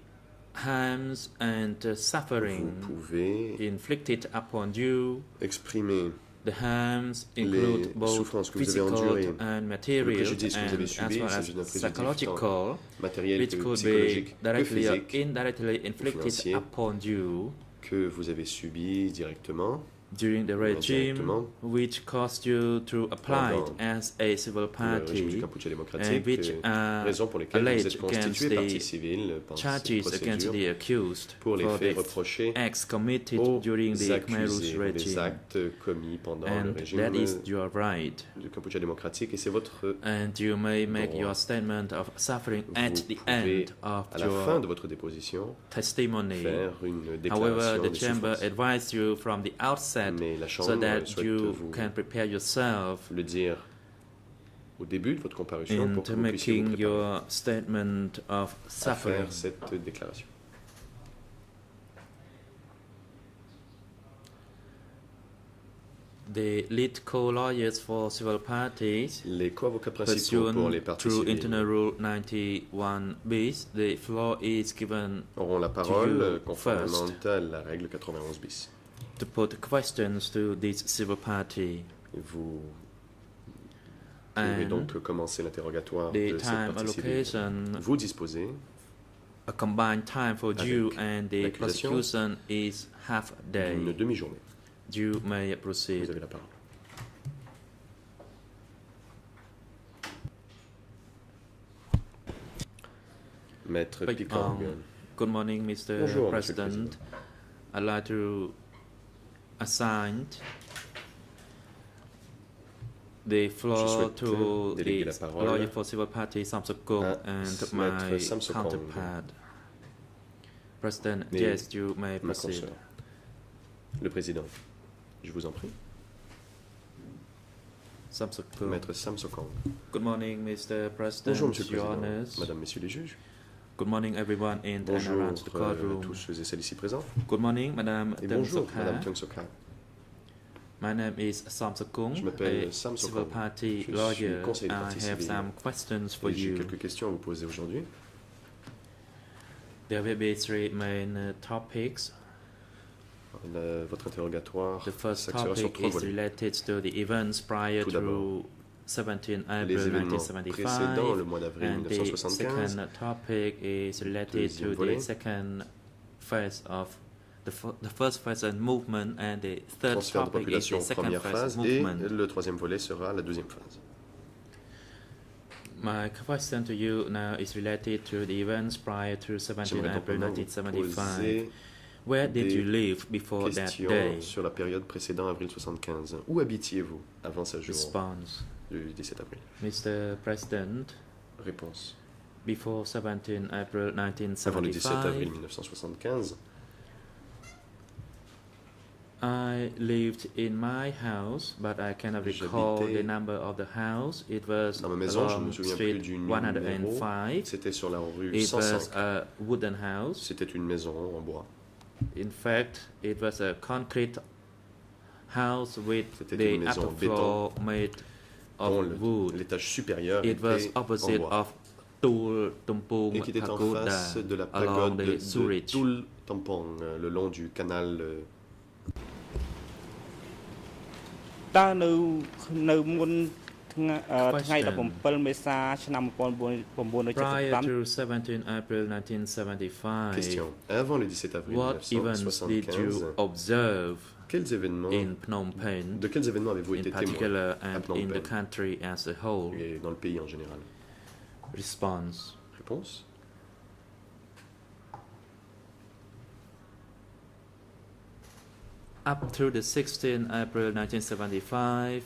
harms and vous suffering pouvez inflicted upon you. exprimer The harms les include both souffrances que vous avez physical endurées, and le material, préjudice que vous avez and subi, as well c'est une as préjudice tant psychological, matériel which que could be psychologique que directly or physique indirectly inflicted financier. upon you que vous avez subi directement during the regime, indirectement which caused you to apply pendant as a civil pour le régime du party, Kampuchea and démocratique, which are raison pour lesquelles vous êtes alleged constitué against partie the civile pendant cette charges against procédure the accused pour les for faits the reprochés acts committed aux during the Khmer Rouge accusés, les regime. actes commis pendant le And régime that is your right. du Kampuchea démocratique, et c'est votre And you may make droit. your statement of suffering Vous at the pouvez, end of à la fin your de votre déposition, testimony. faire une However, déclaration the de chamber souffrance. advised you from the outset Mais la so Chambre that souhaite you vous can prepare yourself le dire au début de votre comparution pour que in vous puissiez vous making préparer your statement of à suffering. faire cette déclaration. The lead co-lawyers for civil parties, Les co-avocats principaux pour les pursuant parties to civiles Internal Rule 91 bis, the floor is given auront la parole you conformément first. à la règle 91 bis. to put questions to this civil party. Vous pouvez And donc commencer l'interrogatoire the de cette time partie civile. allocation, Vous disposez a combined time for you Avec and the l'accusation prosecution is half day. d'une demi-journée. You may Vous proceed. avez la parole. Maître Pikong. Good morning, Mr. Bonjour, Monsieur le President. I'd like to assign the floor souhaite to déléguer the la parole lawyer for civil party Samsukong à and Maître my Samsukong. counterpart. President, Et yes, you may Ma proceed. consoeur. Le président, je vous en prie. Samsukong. Maître Samsokong. Good morning, Mr. President, Bonjour, Monsieur le Your Président, Honors. Madame, Messieurs les juges. Good morning, everyone in and Bonjour around the courtroom. tous ceux et celles ici présents. Good morning, Madame Et Teng bonjour, Sokha. Madame Teng Sokha. My name is Samsukong, Je m'appelle a Sam civil Sokong. party Je suis lawyer. conseiller de I partie have civile. some questions for Et j'ai you. quelques questions à vous poser aujourd'hui. There will be 3 main topics. Votre interrogatoire The first s'axera sur topic 3 is volets. related to the events prior Tout to d'abord, 17 les April événements précédents le 1975, mois d'avril and the 1975. second topic is related Deuxième to volet. the second phase of the first phase and movement, and the third Transfert de topic is population the second première phase phase et movement. le troisième volet sera la deuxième phase. My question to you now is related to the events prior to 17 J'aimerais donc April maintenant vous 1975. poser Where did des you live before that questions day? sur la période précédant avril 75. Où habitiez-vous avant ce jour Response. du 17 avril? Mr. President, Réponse. before 17 April Avant le 17 avril 1975, 1975, I lived in my house, but I cannot recall J'habitais the number of the house. It was dans ma maison, je ne me along souviens plus Street du numéro. 105. C'était sur la rue It was 105. a wooden house. C'était une maison en bois. In fact, it was a concrete house with C'était the une maison en upper floor made dont of wood. l'étage supérieur It was était en opposite bois of Tul Tumpung et qui était en Pagoda face de la along pagode the de Zurich. Tul Tampong, le long du canal. តើនៅមុនថ្ងៃ17មេសាឆ្នាំ Prior 1975 to 17 April 1975, Question. Avant le 17 avril what events did you 1975, observe quels événements, in Phnom Penh, de quels événements avez-vous in été témoin particular, à and Phnom in the Penh country as a whole? et dans le pays en général? Response. Réponse. Up to the 16 April 1975,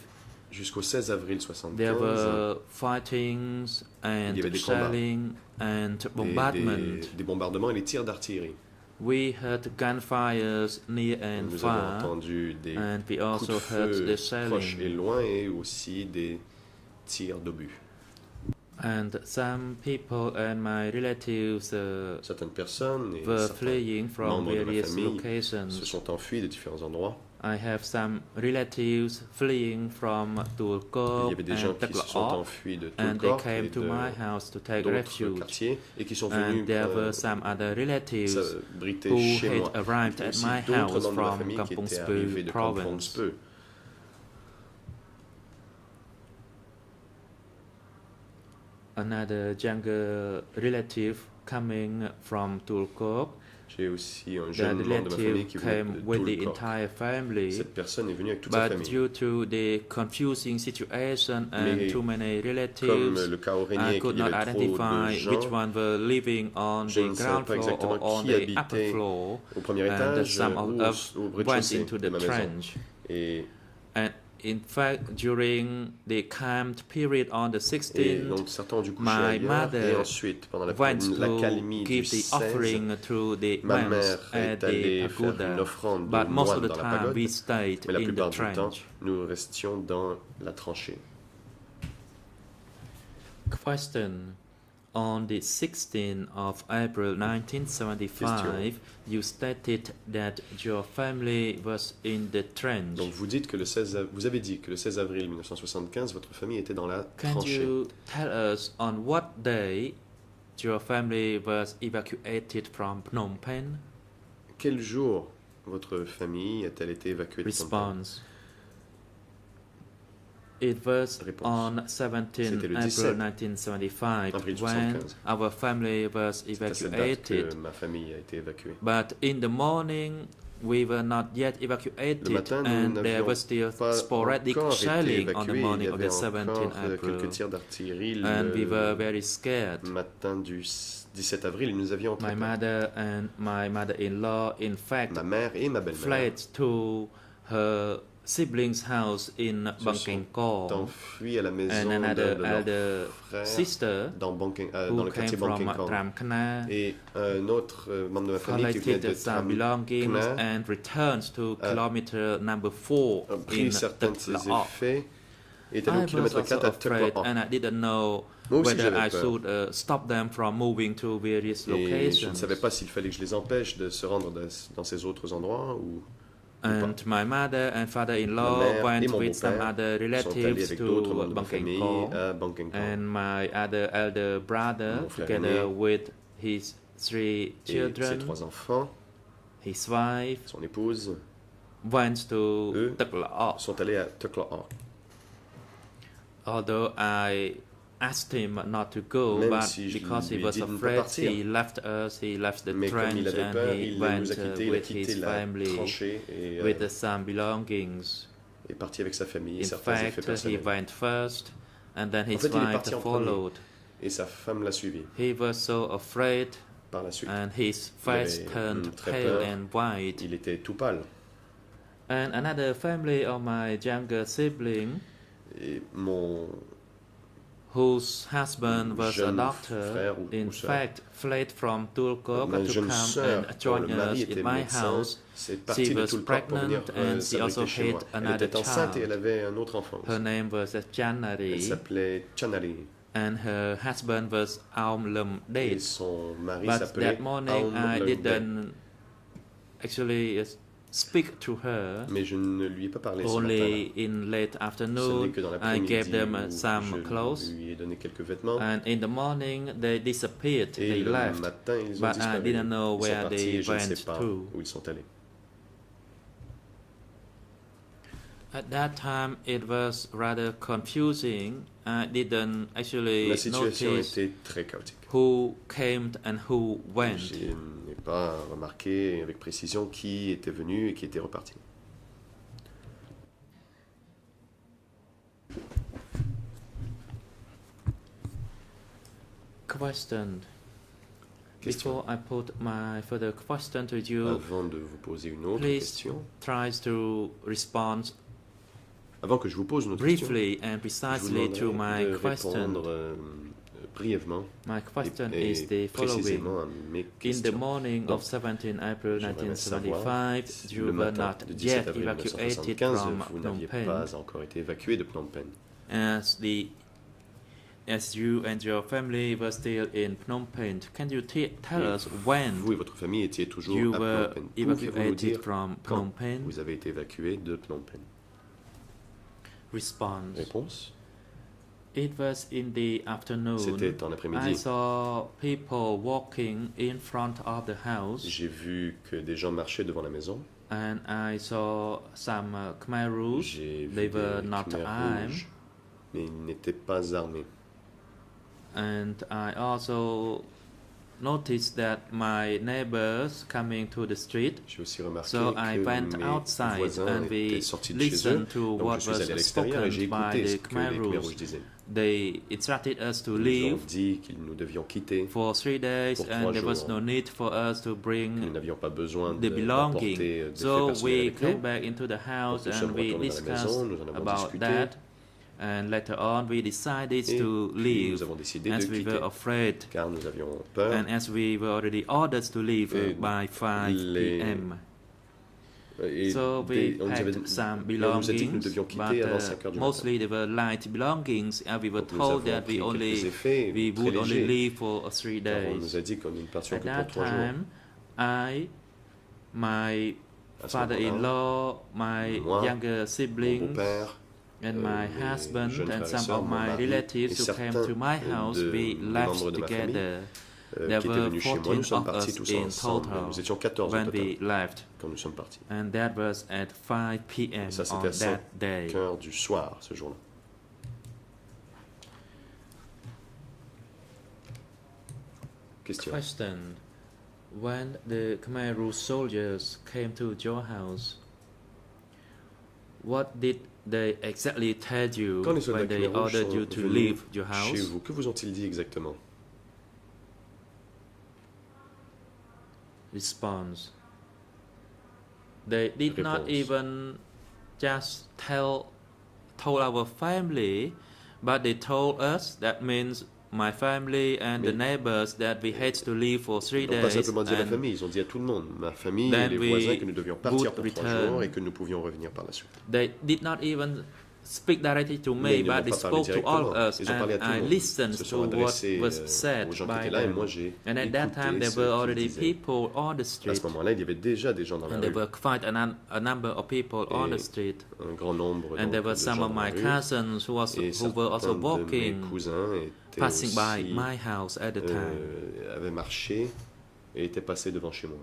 Jusqu'au 16 avril 75, there were fightings and il y avait des shelling and bombardment. des bombardements et des tirs d'artillerie. We heard gunfires near and Nous avons far, entendu des and we coups de also heard feu the proches et shelling. loin et aussi des tirs d'obus. And some people and my relatives Certaines personnes et were certains fleeing from membres de ma various famille locations. se sont enfuis de différents endroits. I have some relatives fleeing from Il y Tulkop avait des gens and qui se sont Taklaop, enfuis de and they Tulkop came et to my house to take d'autres refuge. quartiers et qui sont venus And there were some other relatives s'abriter who chez had moi. arrived Il y a at aussi my d'autres house membres de la from famille qui étaient Kampong arrivés Speu de province. Kampong Speu. Another younger relative coming from Tulkop. J'ai aussi un The jeune membre de ma famille relative qui venait came de with the Tulkop. entire family, Cette personne est venue avec toute sa but famille. due to the confusing situation and Mais too many Comme relatives, le chaos régnait I et could qu'il y not avait trop identify de which gens, one were living on je the ne savais ground pas floor exactement or on qui the habitait upper floor, au premier and étage some ou of au went rez-de-chaussée into de the ma maison. trench. Et In fact, during the calmed period on the Et 16th, donc certains ont dû coucher my ailleurs et mother ensuite pendant went l'accalmie to du give the 16, offering to the ma monks mère at est the allée faire une pagoda, offrande de but most of moine the dans la time pagode, we stayed mais la in the plupart du temps, trench. nous restions dans la tranchée. Question. On the 16th of April 1975, you stated that your family was in the trench. Donc vous avez dit que le 16 avril 1975, votre famille était dans la Can tranchée. you tell us on what day your family was evacuated from Phnom Penh? Quel jour votre famille a-t-elle été évacuée de Phnom Penh? Response. It was Réponse. on 17 C'était le April 17 1975 avril when 75. our family was C'est à cette date que evacuated. ma famille a été évacuée. But in the morning, we were not yet Le evacuated, matin, nous and there n'avions was still pas sporadic encore été shelling on the évacués. Il y morning of avait the 17th encore April, quelques tirs d'artillerie and we were le very scared. matin du 17 avril. Et nous avions très My peur. mother and my mother-in-law, in fact, Ma mère et ma belle-mère fled to her siblings' house in se Bangkok, sont enfuis à la maison and de another leur elder frère sister dans who le came quartier from Bangkok. Tramkhana, Et un autre membre de ma famille qui venait de collected some belongings Tramkhana and returned to kilometer number 4 a in pris certains de ses Taklaop. effets et est allé I au was kilomètre also 4 à afraid, Taklaop. and I didn't know Moi aussi, whether j'avais I peur. should stop them from moving to various Et je ne locations. savais pas s'il fallait que je les empêche de se rendre dans ces autres endroits ou And my mother and Ma father-in-law mère et went mon with some beau-père other sont allés relatives avec d'autres to membres de ma famille Bangkok, à Bangkok. and my other elder brother, Mon frère together aîné with his 3 Et ses children, 3 enfants, his wife, son épouse, went to Eux Taklaop. sont allés à Taklaop. Although I asked him not to go, Même but si je because he lui ai was dit de ne pas afraid, partir. he left us, he left the Mais comme trench, il avait and peur, he il went nous a quittés, il a with quitté his la family tranchée et with some belongings. est parti avec sa famille et In certains effets fact, he personnels. went first, and then En his fait, il est wife parti en premier. followed. Et sa femme l'a suivi He was so afraid, par la suite. and his face avait, turned très pale peur. and white. Il était tout pâle. And another family of my younger sibling, Et mon whose husband was a jeune doctor, frère ou in sœur. fact fled from Tulkok ma to jeune come sœur, and dont join le us mari in était my médecin, house. c'est parti She de was tout le corps pour venir pregnant and she also s'abriter chez moi. had Elle another était enceinte et elle child. avait un autre enfant Her aussi. name was Elle Janari, s'appelait Chanari and her husband was Aum Lum et Date. son mari But s'appelait that morning I Aum Lum Date. didn't actually speak to her. Mais je ne lui ai pas parlé ce matin-là. Only in late Ce n'est afternoon, que dans I l'après-midi gave them où some clothes, je lui ai donné quelques vêtements. and in the morning they disappeared. Et They le left. matin, ils ont but I disparu. didn't know Ils sont where partis they et je ne sais went pas to. où ils sont allés. At that time, it was rather confusing. I didn't actually La situation notice était très chaotique. who came and who went. Je n'ai pas remarqué avec précision qui était venu et qui était reparti. Question. Question. Before I put my further question to you, Avant de vous poser une autre please question, try to respond Avant que je vous pose une autre question, briefly and precisely to my de question. répondre brièvement My question et is the précisément following. à mes In the questions. morning Donc, of 17 April j'aimerais savoir 1975, si you le were matin not de 17 yet avril evacuated 1975, from vous Phnom n'aviez Penh. pas encore été évacué de Phnom Penh. As you and your family were still in Phnom Penh, can you tell us when Vous et votre famille étiez toujours you à were Phnom Penh. Pouvez-vous nous evacuated dire from quand Phnom Penh? vous avez été évacué de Phnom Penh? Response. Réponse. It was in the afternoon. C'était en I après-midi. saw people walking in front of the house, J'ai vu que des gens marchaient devant la maison. and I saw some Khmer Rouge. J'ai They vu were des not Khmers armed. rouges, mais ils n'étaient pas armés. And I also noticed that my neighbors coming to the street. J'ai aussi remarqué So I que went mes outside voisins and we étaient sortis de chez eux. listened to Donc what je suis was allé à l'extérieur et j'ai spoken by écouté ce the que les Khmer Khmer Rouge. rouges disaient. They instructed us to Ils nous ont leave dit que nous devions quitter, for 3 days, pour and 3 there was jours. no need for us to que nous bring n'avions pas besoin the de belonging. porter des faits So personnels we avec came nous. back into the house Donc nous sommes and we retournés dans la discussed maison, nous en avons about discuté. that. And later on, we decided Et to puis leave nous avons décidé de as we quitter, were afraid, car nous avions peur. and as we were already ordered to leave Et by 5 les- p.m. Et So we on nous avait- packed some on nous a dit que nous belongings, devions but quitter avant 5 heures du matin. mostly they were light belongings, and we were Donc nous told avons that pris we quelques effets we très would only légers, leave for 3 car on nous days. a dit qu'on ne partions At que pour that 3 jours. time, my À ce father-in-law, my moi, younger Mon siblings, beau-père, and my mes husband jeunes and frères et some sœurs, of mon my mari relatives et who came certains to my house, de- we des left membres de ma famille, together. qui There étaient were venus chez moi, 14 nous sommes of partis us tous in ensemble. total Nous étions 14 au when total we left, quand nous sommes partis. and that was at 5 p.m. Et ça, on c'était à that day. 5 heures du soir, ce jour-là. Question. Question. When the Khmer Rouge soldiers came to your house, what did they exactly tell you Quand les soldats when they Khmer Rouges ordered sont you to venus leave your chez house? vous, que vous ont-ils dit exactement? Response. They did not Réponse. even just told our family, but they told us, that means my family and the Mais- neighbors, that we had to leave for 3 Ils n'ont pas days, simplement dit à la and famille, ils ont dit à tout le monde, ma famille et Then les we voisins, que nous devions partir would pour 3 return. jours et que nous pouvions revenir par la suite. they did not even speak directly to Mais me, ils ne but m'ont they pas parlé spoke to all of directement. us, Ils ont parlé à and tout le I monde. listened Ils se to sont what adressés was said aux gens qui by étaient là et them. moi j'ai And at that time, écouté there ce were qu'ils already disaient. people on the À street, ce moment-là, il y avait déjà des gens dans la and there rue, were quite a number of people on the Et street. un grand nombre And donc, there were de some gens of dans la my rue. cousins who Et were also certains de mes walking, cousins étaient passing by aussi, my house at the time. avaient marché et étaient passés devant chez moi.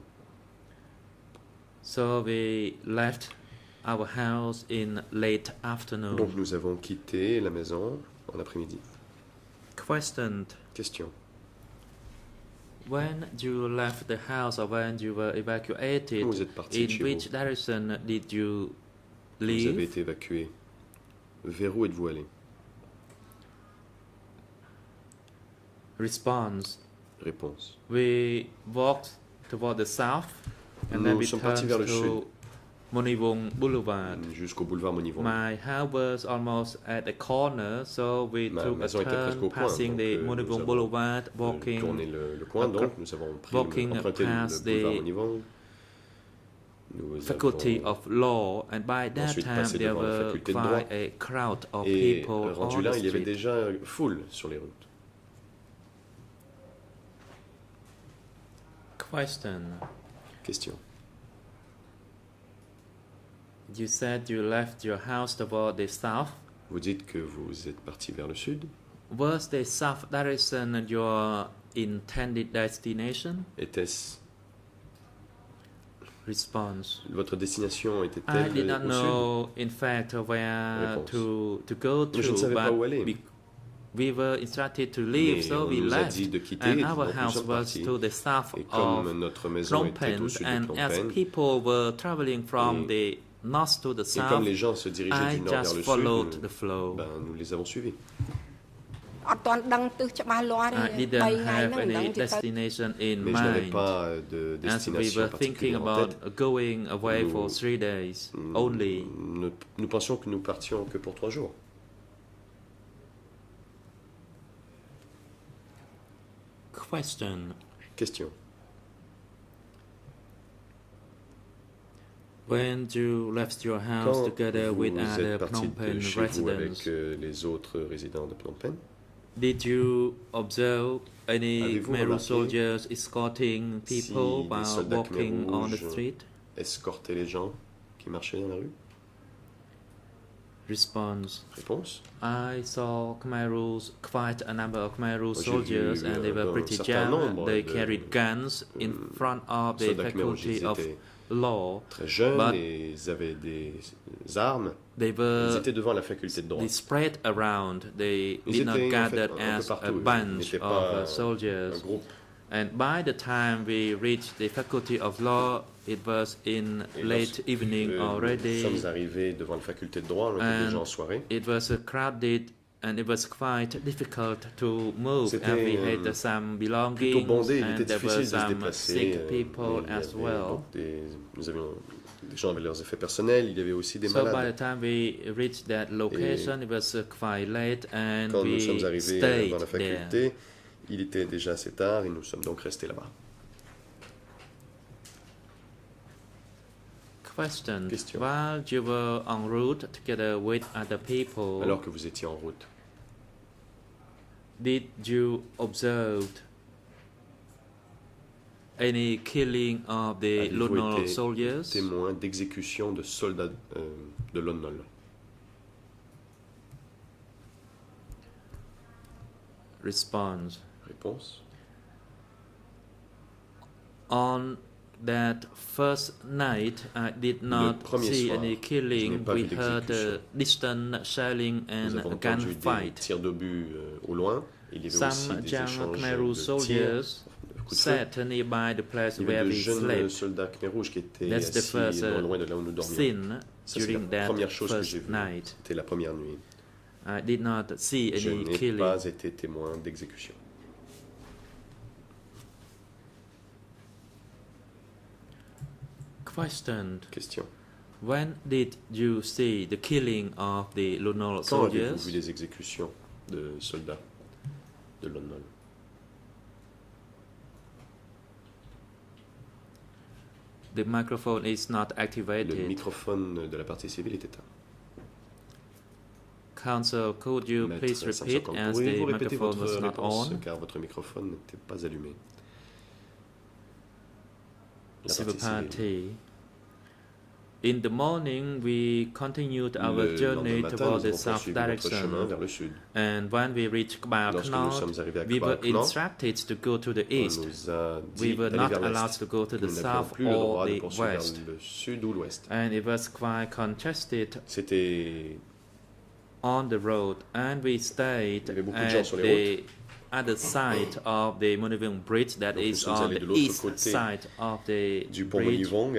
So we left our house in late afternoon. Donc nous avons quitté la maison en après-midi. Questioned. Question. When you left the house or when you were evacuated, Quand vous êtes parti de in chez which vous, direction did you vous avez leave? été évacué. Vers où êtes-vous allé? Response. Réponse. We walked toward the south and then Nous we sommes turned partis vers le sud, to Monivong Boulevard. jusqu'au boulevard Monivong. My house was almost at the corner, so we Ma took a maison était presque turn au coin, passing donc, the nous Monivong avons, Boulevard, Tourner walking le coin, donc nous avons walking emprunté le past boulevard the Monivong. Nous Faculty avons- of Law, and by that ensuite time passé there devant la were faculté de quite droit. a crowd of Et people rendu on là, the il y avait street. déjà foule sur les routes. Question. Question. You said you left your house toward the south. Vous dites que vous êtes parti vers le sud. Was the south direction your intended destination? Était-ce Response. votre destination I était-elle did not au sud? know, in fact, where Réponse. to go Je ne to, savais pas où but aller. we were instructed to leave, Mais so on we nous a left. dit de quitter, And donc our nous house sommes was partis. to the south Et comme of notre maison Phnom était Penh, au sud de and Phnom as Penh, people were traveling from the north to the et comme south, les gens se dirigeaient I du nord vers just le followed sud, the flow. nous les avons suivis. didn't have any destination in Mais je n'avais mind. pas de As we destination were thinking particulière en tête. about going away for 3 days only. Nous pensions que nous partions que pour 3 jours. Question. When you left your house Quand together with vous other êtes parti Phnom de Penh chez vous avec residents, les autres résidents de Phnom Penh, did you observe any Avez-vous Khmer remarqué soldiers escorting si people des while soldats walking Khmer on the rouges street? escortaient les gens qui marchaient dans la rue? Response: Réponse. I saw Khmer Rouge, quite a number of Khmer Rouge J'ai soldiers, vu, and they were un pretty certain young. nombre They de, carried guns in front of the soldats Khmer rouges. faculty Ils of étaient law. très jeunes but et ils avaient des armes. They Ils were étaient devant la faculté de droit. they spread around. They Ils did not étaient en fait gather un peu as a partout. Ils bunch n'étaient of pas un soldiers. groupe. And by the time we reached the faculty of law, it was in Et late evening nous already. sommes arrivés devant la faculté de droit, on était déjà en soirée. It was crowded and it was quite difficult to move. And we had some Plutôt belongings bondé, il and était there were difficile de se some déplacer. sick people Il y as avait well. donc nous avions des gens avaient leurs effets personnels, il y avait aussi des So by the malades. time we reached that location, it was quite late and Quand nous we sommes arrivés stayed dans la there. faculté, il était déjà assez tard et nous sommes donc restés là-bas. Question. Question. While you were en route together with other people, Alors que vous étiez en route, did you observe any killing of the avez-vous Lon Nol été soldiers? témoin d'exécution de soldats de Lon Nol? Response. Réponse. On that first night, I did not premier see soir, any je killing. n'ai pas We vu heard d'exécution. distant shelling Nous and avons a entendu des gunfight. tirs d'obus au loin. Il y avait aussi Some des young échanges Khmer Rouge de tirs, soldiers de coups de feu. sat nearby the place Il y where avait de we jeunes slept. soldats Khmer Rouges qui étaient That's the assis first non loin de là où nous dormions. sin Ça, c'est during la that première chose que j'ai first vue. night. C'était la première nuit. I did not see Je any n'ai killing. pas été témoin d'exécution. Question. When did you see the killing of the Lon Nol Quand avez-vous soldiers? vu les exécutions de soldats de Lon Nol? The microphone is not Le activated. microphone de la partie civile est éteint. Counsel, could you Maître please repeat Samsakon, as the pourriez-vous répéter microphone votre was not réponse on? car votre microphone n'était pas allumé? La Civil partie civile. Party. In the morning, we continued our Le journey lendemain matin, toward nous the avons south poursuivi notre chemin direction. vers le sud. And when we reached Kbal Lorsque nous Knot, sommes arrivés à we were Kbal Knot, instructed to go to the on east. nous a dit We were d'aller not vers allowed l'est. to go to the Nous n'avions south plus le or droit de the poursuivre vers west. le sud ou l'ouest. And it was quite congested C'était on the road, and we Il stayed y avait beaucoup de gens at sur les the other side of the Monivong Bridge, that Donc, nous is sommes on allés the de l'autre east côté side of the du pont bridge, Monivong,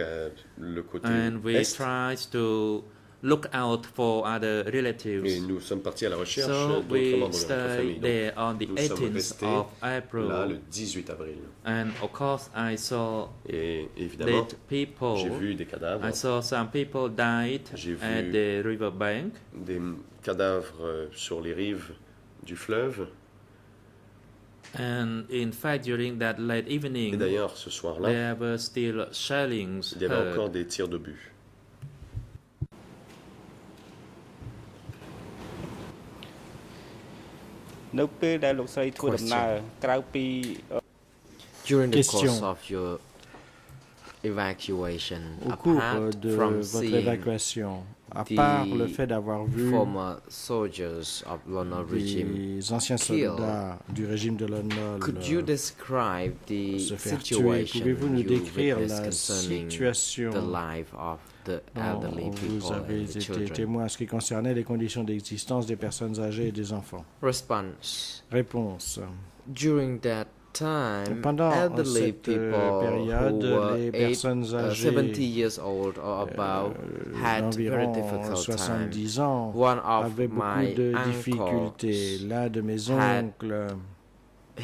le côté and we est, tried to look out for other et relatives. nous sommes partis à la recherche So d'autres we membres de notre stayed famille. Donc, there on the nous sommes 18th restés of là April, le 18 avril. and of course I saw Et évidemment, dead people. j'ai vu des cadavres, I saw some people died J'ai at vu the river bank. des cadavres sur les rives du fleuve. And in fact, during that late Et evening, d'ailleurs, ce soir-là, there were still shellings il y avait encore heard. des tirs d'obus. During the Question. course of your evacuation, Au cours apart de from votre seeing évacuation, à part le fait d'avoir vu former soldiers of Lon Nol regime, des anciens killed, soldats du régime de Lon Nol could you describe the se faire tuer, situation pouvez-vous nous you décrire witnessed la concerning situation the life of the dont elderly vous people avez and the été children? témoin en ce qui concernait les conditions d'existence des personnes âgées et des enfants? Response. Réponse. During that time, Pendant elderly cette people période, who were les personnes 70 âgées years old or above had very d'environ difficult time. 70 ans One of avaient beaucoup my de uncles difficultés. L'un de mes had oncles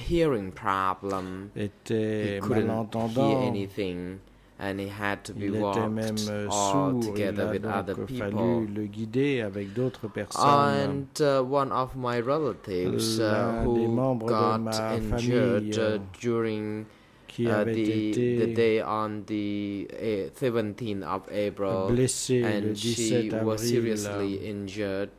hearing problem. He était couldn't hear malentendant. anything, and he had to be Il était walked même all sourd. Il together a with other donc people. fallu le guider avec d'autres personnes. And one of my relatives L'un des who membres de got ma injured famille during qui avait the été day on the 17th of April, blessé le and she 17 was avril, seriously injured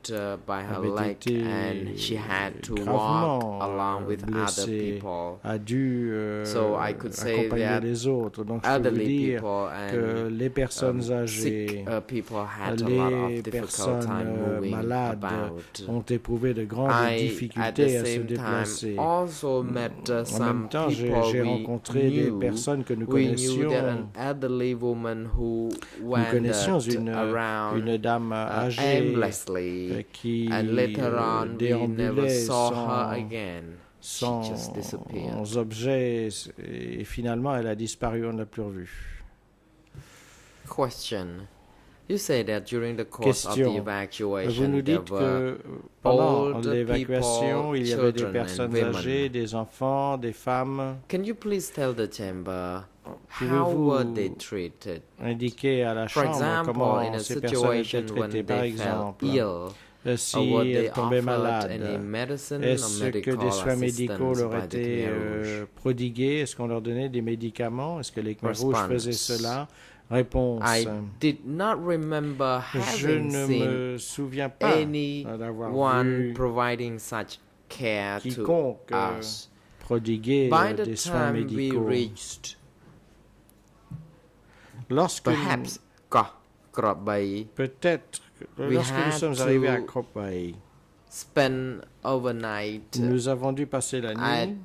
by her avait leg, été and she had to walk gravement along with other blessé, people. a dû So I could say accompagner that les autres. Donc je peux vous elderly dire people que and les personnes sick âgées, people had a lot les of difficult personnes time moving malades about. ont éprouvé de grandes I, at the difficultés à se same déplacer. time, also met En some même temps, j'ai people we rencontré des knew. personnes que nous We knew connaissions. that an elderly woman who Nous connaissions wandered around une dame âgée aimlessly, qui and later on we never déambulait saw her again. She sans just disappeared. objet et finalement elle a disparu, on ne l'a plus revue. Question. You say that during the course of the Question. Vous evacuation nous there dites were que pendant old l'évacuation, people, il y avait des children personnes and women. âgées, des enfants, des femmes. Can you please tell the chamber how Pouvez-vous were they treated? indiquer à la For chambre example, comment in a ces personnes étaient situation when traitées, par they fell exemple? ill, Si or were they elles tombaient offered malades, any medicine or est-ce que medical des soins médicaux assistance leur by the étaient Khmer Rouge? prodigués? Est-ce qu'on leur donnait des médicaments? Est-ce que les Khmer Rouges Response. faisaient cela? Réponse. I did not remember Je having ne seen me souviens pas d'avoir anyone vu providing such care to quiconque us. prodiguer By the des soins time we médicaux. reached, Lorsque perhaps Krop peut-être we lorsque nous had sommes arrivés à to Krop Bay, spend overnight nous avons dû passer la at nuit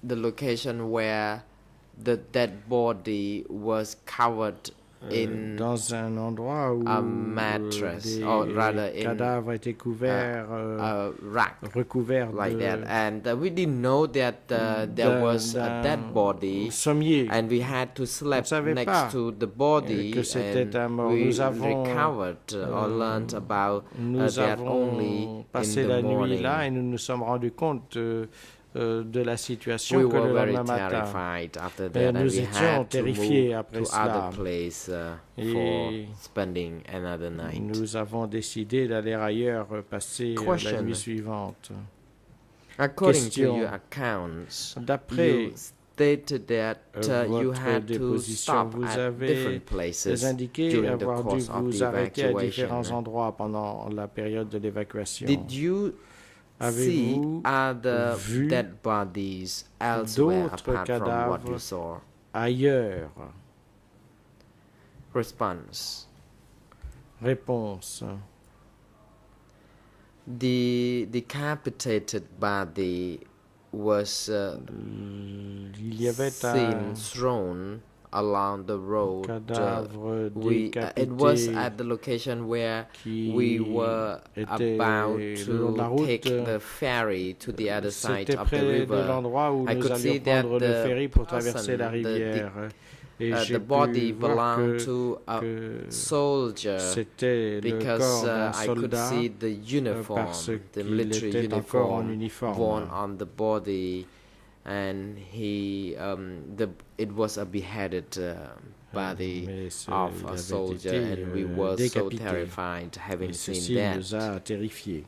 the location where the dead body was covered in dans un endroit où a mattress, des or rather in cadavres étaient couverts, a rack recouverts like de that, and we didn't know that there was a dead body, sommier. and we had to sleep savait next pas to the body, que c'était un and mort. we Nous avons, recovered or learned about nous that only avons in passé the la nuit morning. là et nous nous sommes rendus compte de la situation We que were le very lendemain matin. terrified after that, and nous we étions had to terrifiés move après to cela. other place Et for spending another night. Nous avons décidé d'aller ailleurs passer la Question. nuit suivante. According Question. to your accounts, D'après you stated that you votre had to déposition, stop vous at avez different places indiqué during the avoir dû course of vous the arrêter à différents evacuation. endroits pendant la période de l'évacuation. Did you see Avez-vous other vu dead bodies elsewhere d'autres apart from what you cadavres saw? Ailleurs? Response. Réponse. The decapitated body was Il y avait seen un thrown along the road. cadavre It was décapité at the location where qui we were était about le long de la to route. take the ferry to the other side C'était of the près de river. l'endroit où I nous could allions see that prendre le the ferry pour traverser la person, rivière. Et the j'ai body pu voir belonged to a que soldier c'était le because corps d'un I could soldat see the uniform, parce the qu'il military était encore en uniform uniforme. worn on the body, and it was a beheaded body Mais of il a avait soldier, été, and we were so décapité. terrified having Et seen ceci that. nous a terrifiés.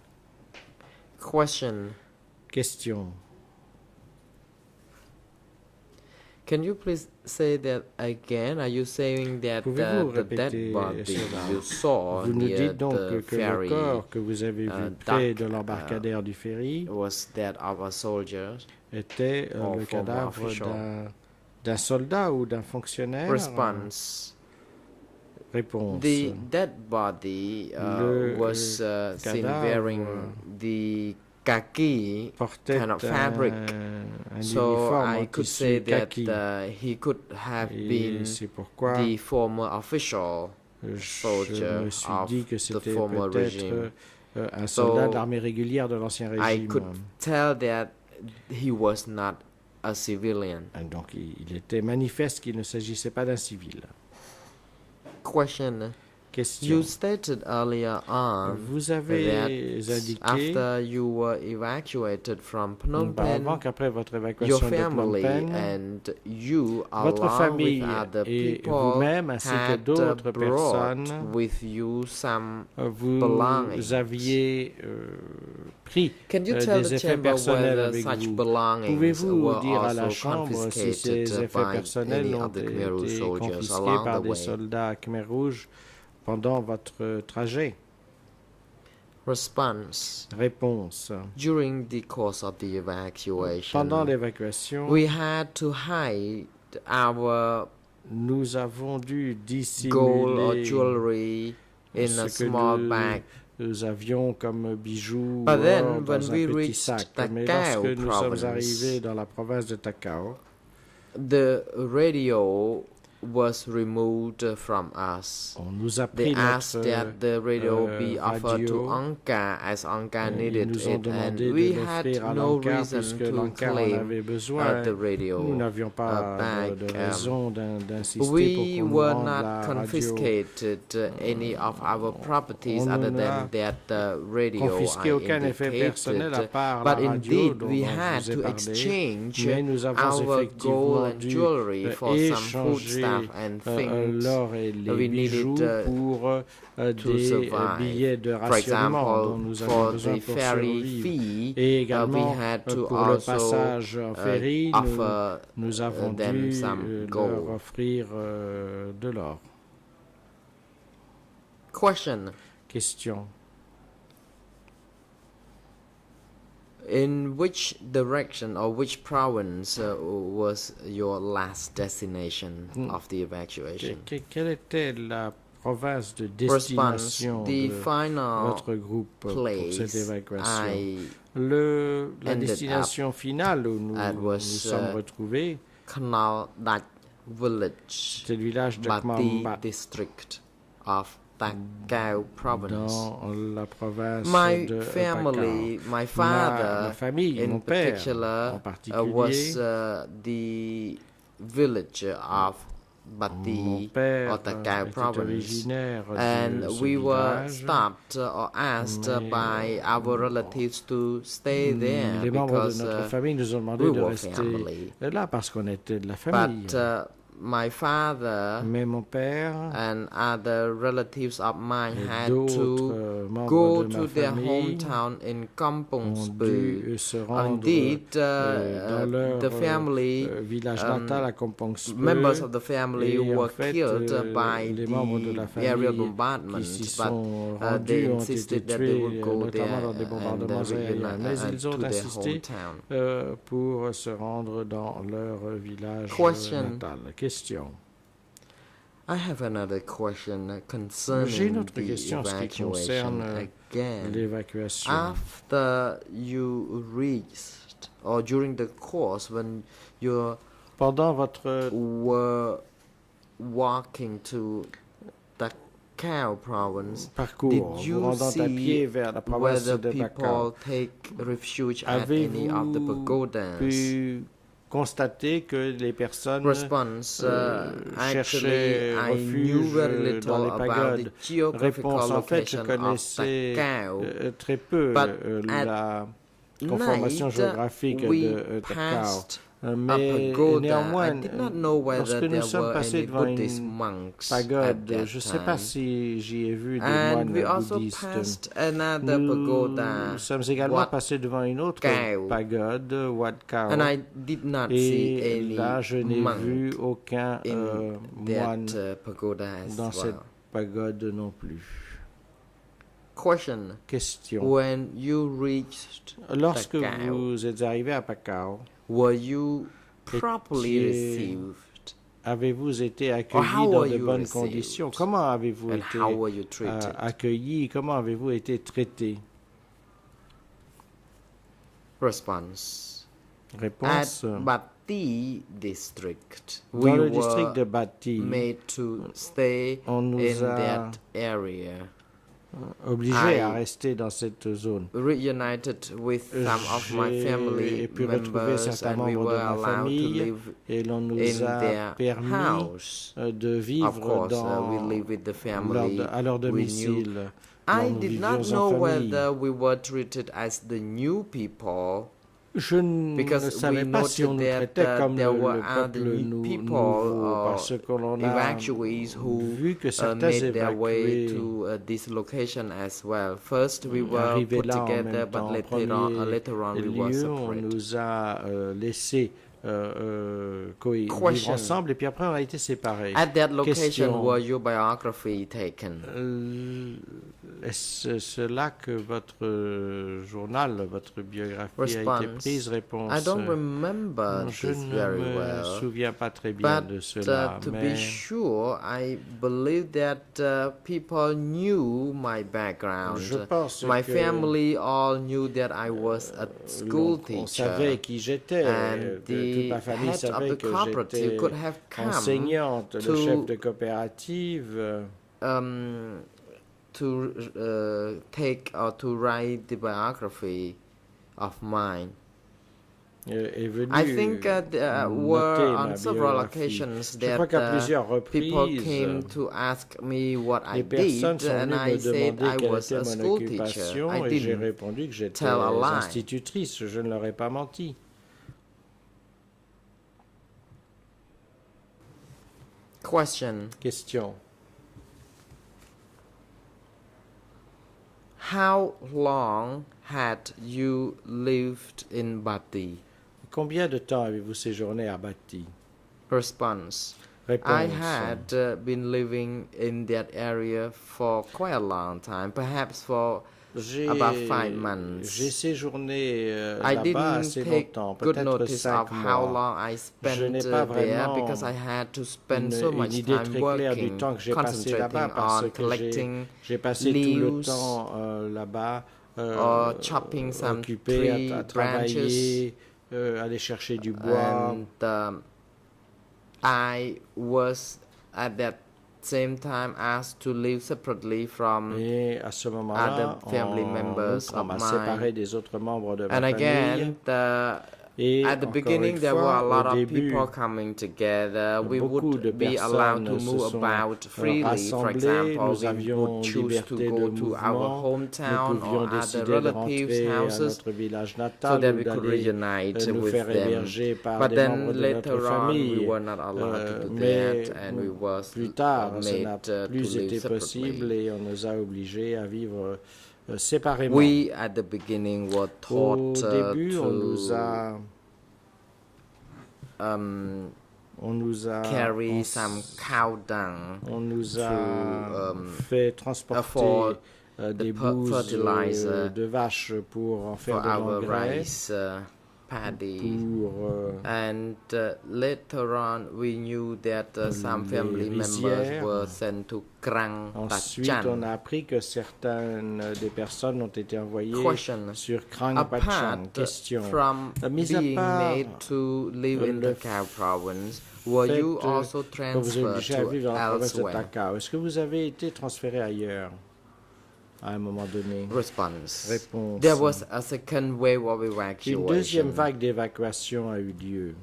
Question. Question. Can you please say that again? Are you saying that Pouvez-vous the dead répéter body cela? you saw Vous nous near dites donc the que le ferry corps que vous avez vu près de dock, l'embarcadère du ferry was that of a soldier? était or le former cadavre official? d'un soldat ou d'un fonctionnaire? Response. Réponse. The dead body was seen cadavre wearing the khaki portait kind of fabric. un So uniforme I en could tissu say that kaki. he could have Et been c'est pourquoi the former official je soldier me suis of dit que the c'était former peut-être regime. un soldat So de l'armée régulière de l'ancien I régime. could tell that he was not a civilian. Donc il était manifeste qu'il ne s'agissait pas d'un civil. Question. Question. You stated earlier on Vous avez that indiqué after you were evacuated from Phnom Penh, qu'après votre your évacuation de Phnom family Penh, and you, votre along famille with other et people, vous-même ainsi que had d'autres brought personnes, with you some vous belongings. aviez pris Can you tell des the effets chamber personnels whether avec such vous. belongings Pouvez-vous were dire à la also Chambre si confiscated ces effets by personnels any ont of the Khmer Rouge été soldiers confisqués along par the des way? soldats Khmer Rouge pendant votre trajet? Response. Réponse. During the course of the evacuation, Pendant l'évacuation, we had to hide our nous avons dû gold or dissimuler jewelry in ce a que small bag. nous avions comme bijoux But ou then, or dans when un we petit reached sac. Mais Takao lorsque nous province, sommes arrivés dans la province de Takao, the radio was removed from us. on nous a They pris asked notre that the radio be offered to radio. Anka as Anka Ils needed nous ont it, and demandé we de had l'offrir à no l'Ankar reason puisque to l'Ankar en claim avait besoin. the radio Nous n'avions pas back. de raison d'insister We pour qu'on nous were rende la not radio. confiscated any of our properties On other ne than that radio confisqué I aucun effet personnel à indicated. part la But radio indeed, dont we je had vous ai to parlé. exchange Mais nous avons our gold effectivement and dû jewelry for some échanger foodstuff and things l'or et les we bijoux needed pour des survive. billets de For rationnement dont example, nous avions for besoin the pour ferry survivre. fee, Et we également had to pour le also passage en ferry, offer nous avons them dû some leur gold. offrir de l'or. Question. Question. In which direction or which province was your last destination of the evacuation? Quelle était la province de Response. destination The de final votre groupe pour cette évacuation? I La destination finale où nous nous was, sommes retrouvés, Khnal Dat village, c'était le village de Bati Khmambat, district of Takao province. dans la province My de family, Takao. my father ma famille, in mon père particular en particulier, was the village of mon Bati père or Takao était province, originaire de and ce we were village. stopped or asked by our relatives to stay there Les membres because de notre famille nous ont demandé we de were rester family. là parce qu'on était de la famille. But my father Mais mon père and other relatives of mine et had d'autres to membres go de to ma their famille hometown in Kampong ont Speu. dû se rendre Indeed, dans leur the family, village natal à Kampong Speu. members of the family Et en were fait, killed by les membres de la the aerial famille bombardment, qui s'y but sont they rendus ont été insisted that they would tués, go there notamment dans des and bombardements aériens. Mais ils ont to their insisté hometown. pour se rendre dans leur village Question. natal. Question. I have another question J'ai concerning une autre the question en ce qui evacuation concerne again. l'évacuation. After you reached, or during the course when you Pendant votre were walking to Takao province, parcours, did you vous rendant à see pied vers la province whether de people Takao, take refuge at any of the avez-vous pagodas? pu constater que les personnes Response. Actually, cherchaient I knew very refuge dans little les about the pagodes? geographical Réponse, en fait, je location of connaissais Takao. très peu But la conformation Night, géographique we de Takao. passed a Mais pagoda. néanmoins, I did not know whether lorsque nous there sommes were passés any devant Buddhist une monks at pagode, that je ne sais pas time. si j'y ai vu des And we moines also bouddhistes. passed another pagoda, Nous sommes également Wat passés devant une autre Kao. pagode, Wat Kao. and I did not see Et any là, je n'ai monk vu aucun in moine that pagoda as dans cette well. pagode non plus. Question. Question. When you reached Lorsque Takao, vous êtes arrivé à Pacao, were you properly Étiez- received? avez-vous été Or accueilli how dans were de you bonnes received? conditions? Comment avez-vous And été how were you treated? accueilli? Comment avez-vous été traité? Response. Réponse. At Bati district, Dans we le district de were Bati, made to stay on in nous a that area. obligé à rester dans cette zone. Reunited with some of my family members, and we were allowed to live et l'on nous in a their permis house. de Of vivre course, we live with the family. à leur We knew. domicile. I Nous did vivions not en know famille. whether we were treated as the new people, Je ne because savais we pas si on nous noted traitait that comme there le were other peuple people nouveau, or parce que l'on a evacuees who vu que certains made their way évacués to this location as well. First, we were arrivaient put là en together, même but temps. En later on we were lieu, on separate. nous a laissé vivre Question. ensemble et puis après on a été séparés. At that location, Question. were your biography taken? Est-ce là que votre journal, votre biographie a été Response. prise? Réponse. I don't remember Je this ne very me well. souviens pas très bien de But cela, to be mais sure, I believe that people knew my background. je pense My que family all knew that I was a school on savait teacher. qui j'étais, And que toute ma the famille head of savait the que cooperative j'étais could have come enseignante, le to chef de coopérative to take or to write the biography of mine. est venu I think there noter were ma on several biographie. occasions Je crois qu'à that plusieurs people reprises, came to ask me what I les personnes did, sont and venues I me said demander I quelle was était a mon school teacher. occupation I et j'ai didn't répondu que j'étais tell a lie. institutrice. Je ne leur ai pas menti. Question: Question. how long had you lived in Bati? Combien de temps avez-vous séjourné à Bati? Response: I Réponse. had been living in that area for quite a long time, perhaps for about 5 months. J'ai séjourné I là-bas didn't assez take longtemps, good peut-être notice of 5 how mois. long I Je spent n'ai pas there vraiment because I had to spend so une much idée time très claire du working, temps que j'ai passé là-bas concentrating parce on que collecting j'ai passé tout le leaves temps là-bas or chopping some occupé tree à branches, travailler, aller chercher du bois. and I was at that same time asked to live separately from Et à ce moment-là, other family members on of m'a mine. séparé des autres membres de ma And famille. again, Et at the encore beginning, une there were fois, a lot au of début, people coming together. We beaucoup de would be allowed to personnes se move sont about freely. For rassemblées. example, Nous we avions would choose to liberté go de to our mouvement. hometown Nous pouvions or other décider de relatives' rentrer à houses notre village so natal that ou we could d'aller reunite nous with faire them. héberger par But des then membres de notre later on, we famille. were not allowed to do Mais that, and we was plus tard, ça made n'a to plus été live possible separately. et on nous a obligés à vivre séparément. We at the beginning were Au taught début, on nous a carry some cow dung on nous a to, fait transporter for des the bouses fertilizer de vaches pour en faire for de our l'engrais. rice paddy. Pour And later on, we knew that some family members rizières. were sent to Krang ensuite, on Tachan. a appris que certaines des personnes ont été envoyées Question: sur Krang Pachang. apart Question. from Mis à being part made to live in le the Khao province, were fait you also que vous êtes transferred obligé à to vivre dans la province de elsewhere? Takao. Est-ce que vous avez été transféré ailleurs à un moment donné? Response: Réponse. there was a second wave of Une deuxième evacuation. vague d'évacuation a eu lieu.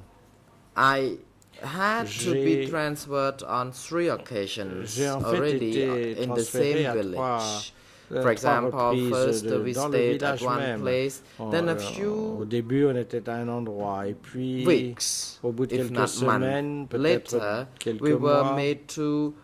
I had to J'ai- be transferred on 3 occasions J'ai en fait already été in the transféré same à trois village. For example, reprises first we dans le stayed at village one même. place, then a Au few début, on était à un endroit et puis weeks, au bout de if quelques not semaines, months peut-être later, quelques we were mois, made to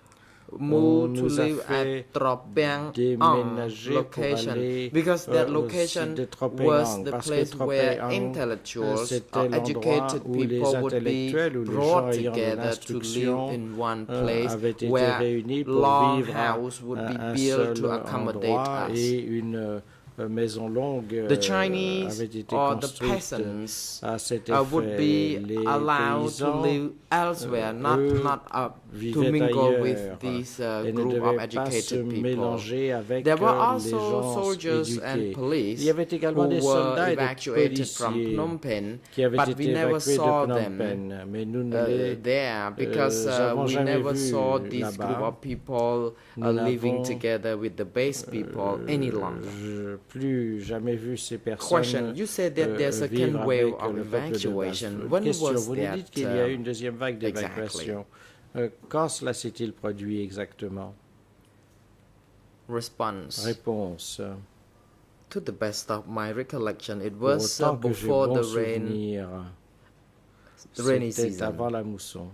on move to nous a live fait at Tropiang déménager pour location aller because that au location site de Tropiang, was the parce que place where Tropiang, intellectuals c'était or l'endroit educated où les people would be intellectuels ou les gens brought ayant de together to l'instruction live in one place avaient été where réunis pour long vivre à house would be un built seul to accommodate endroit us. et une maisons longues the Chinese avaient été or the construites peasants à cet would effet. be Les allowed to paysans live elsewhere, not to vivaient mingle with ailleurs these et ne group of devaient pas se educated people. mélanger avec There were les also gens soldiers and éduqués. police Il y avait également who des were soldats et des evacuated from policiers Phnom Penh, qui avaient but été we never évacués de saw Phnom them Penh, mais nous ne les there because avons we jamais never vus saw this là-bas. group of people Nous living n'avons, together with the base people any longer. plus jamais vu ces personnes Question: you said that there's a vivre second wave avec of le peuple de evacuation. base. When Question: was vous nous that? dites qu'il y a eu une deuxième vague Exactly. d'évacuation. Quand cela s'est-il produit exactement? Response: Réponse: to the best of my recollection, it pour was autant que j'ai before bon the souvenir, rainy c'était season. avant la mousson.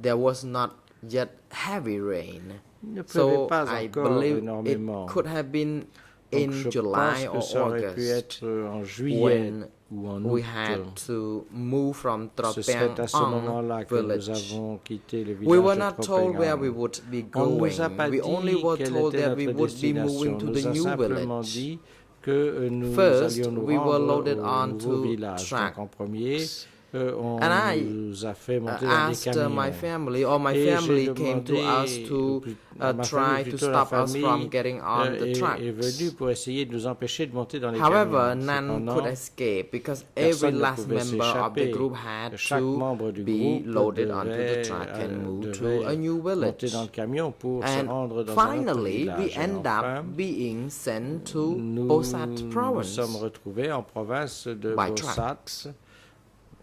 There was not yet heavy rain, Il ne pleuvait so pas I encore believe énormément. it could have been Donc in je July pense que or ça aurait pu August être en juillet when ou en we août. had to move from Ce serait à ce Tropiang moment-là que nous village. avons quitté le We village were de not told where we Tropengham. would be On ne going. nous a pas We only dit were quelle told était that we notre would be destination. moving to On the nous a new simplement village. dit que nous First, allions nous we were rendre loaded au onto nouveau village. Donc en premier, on And I nous a fait monter dans des asked camions. my family, or my Et j'ai family came to demandé, us to ma try famille, to plutôt la stop us from famille, getting on the est trucks. venue pour essayer de nous empêcher de monter dans les However, camions. none Cependant, could escape because every personne ne last pouvait member of the s'échapper. group had Chaque to membre du be groupe loaded onto the devait, truck and move to devait a new monter dans le village. camion pour se And rendre dans un autre finally, we village. Et end enfin, up being sent to nous Bosat nous province sommes retrouvés en province de by Bosat. truck.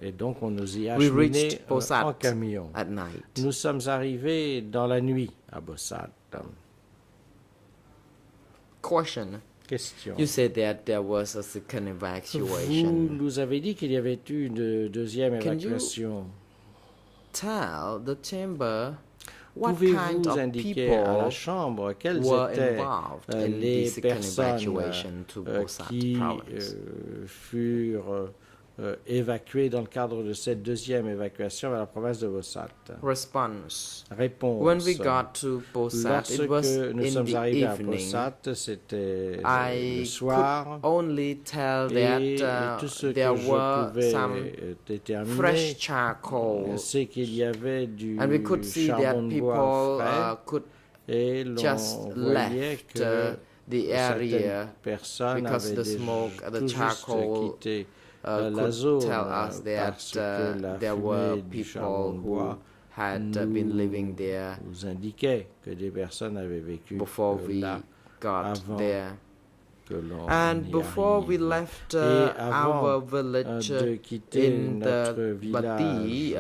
Et donc, on nous y a We acheminés reached Bosat en camion. at night. Nous sommes arrivés dans la nuit à Bosat. Question: Question. you said that there was a second Vous evacuation. nous avez dit qu'il y avait eu une deuxième Can you évacuation. Tell the chamber what kind Pouvez-vous of indiquer à la people Chambre quelles were étaient involved in les the second personnes evacuation to Bosat qui province? furent évacuées dans le cadre de cette deuxième évacuation vers la province de Bosat? Response: Réponse. when we got to Bosat, it was Lorsque nous in sommes the arrivés à evening. Bosat, c'était le I soir. could only tell Et that tout ce there que je were pouvais some déterminer, fresh charcoal, c'est qu'il y avait du and we could see that charbon de bois people frais, could et l'on just voyait left que the certaines area personnes because avaient the smoke, the tout juste charcoal quitté could la zone tell us parce that que la there were fumée du charbon people de who bois had been living there nous indiquait que des personnes avaient vécu before we là got avant there. que l'on And y before we arrive. left Et avant our village de quitter in notre the village Bati,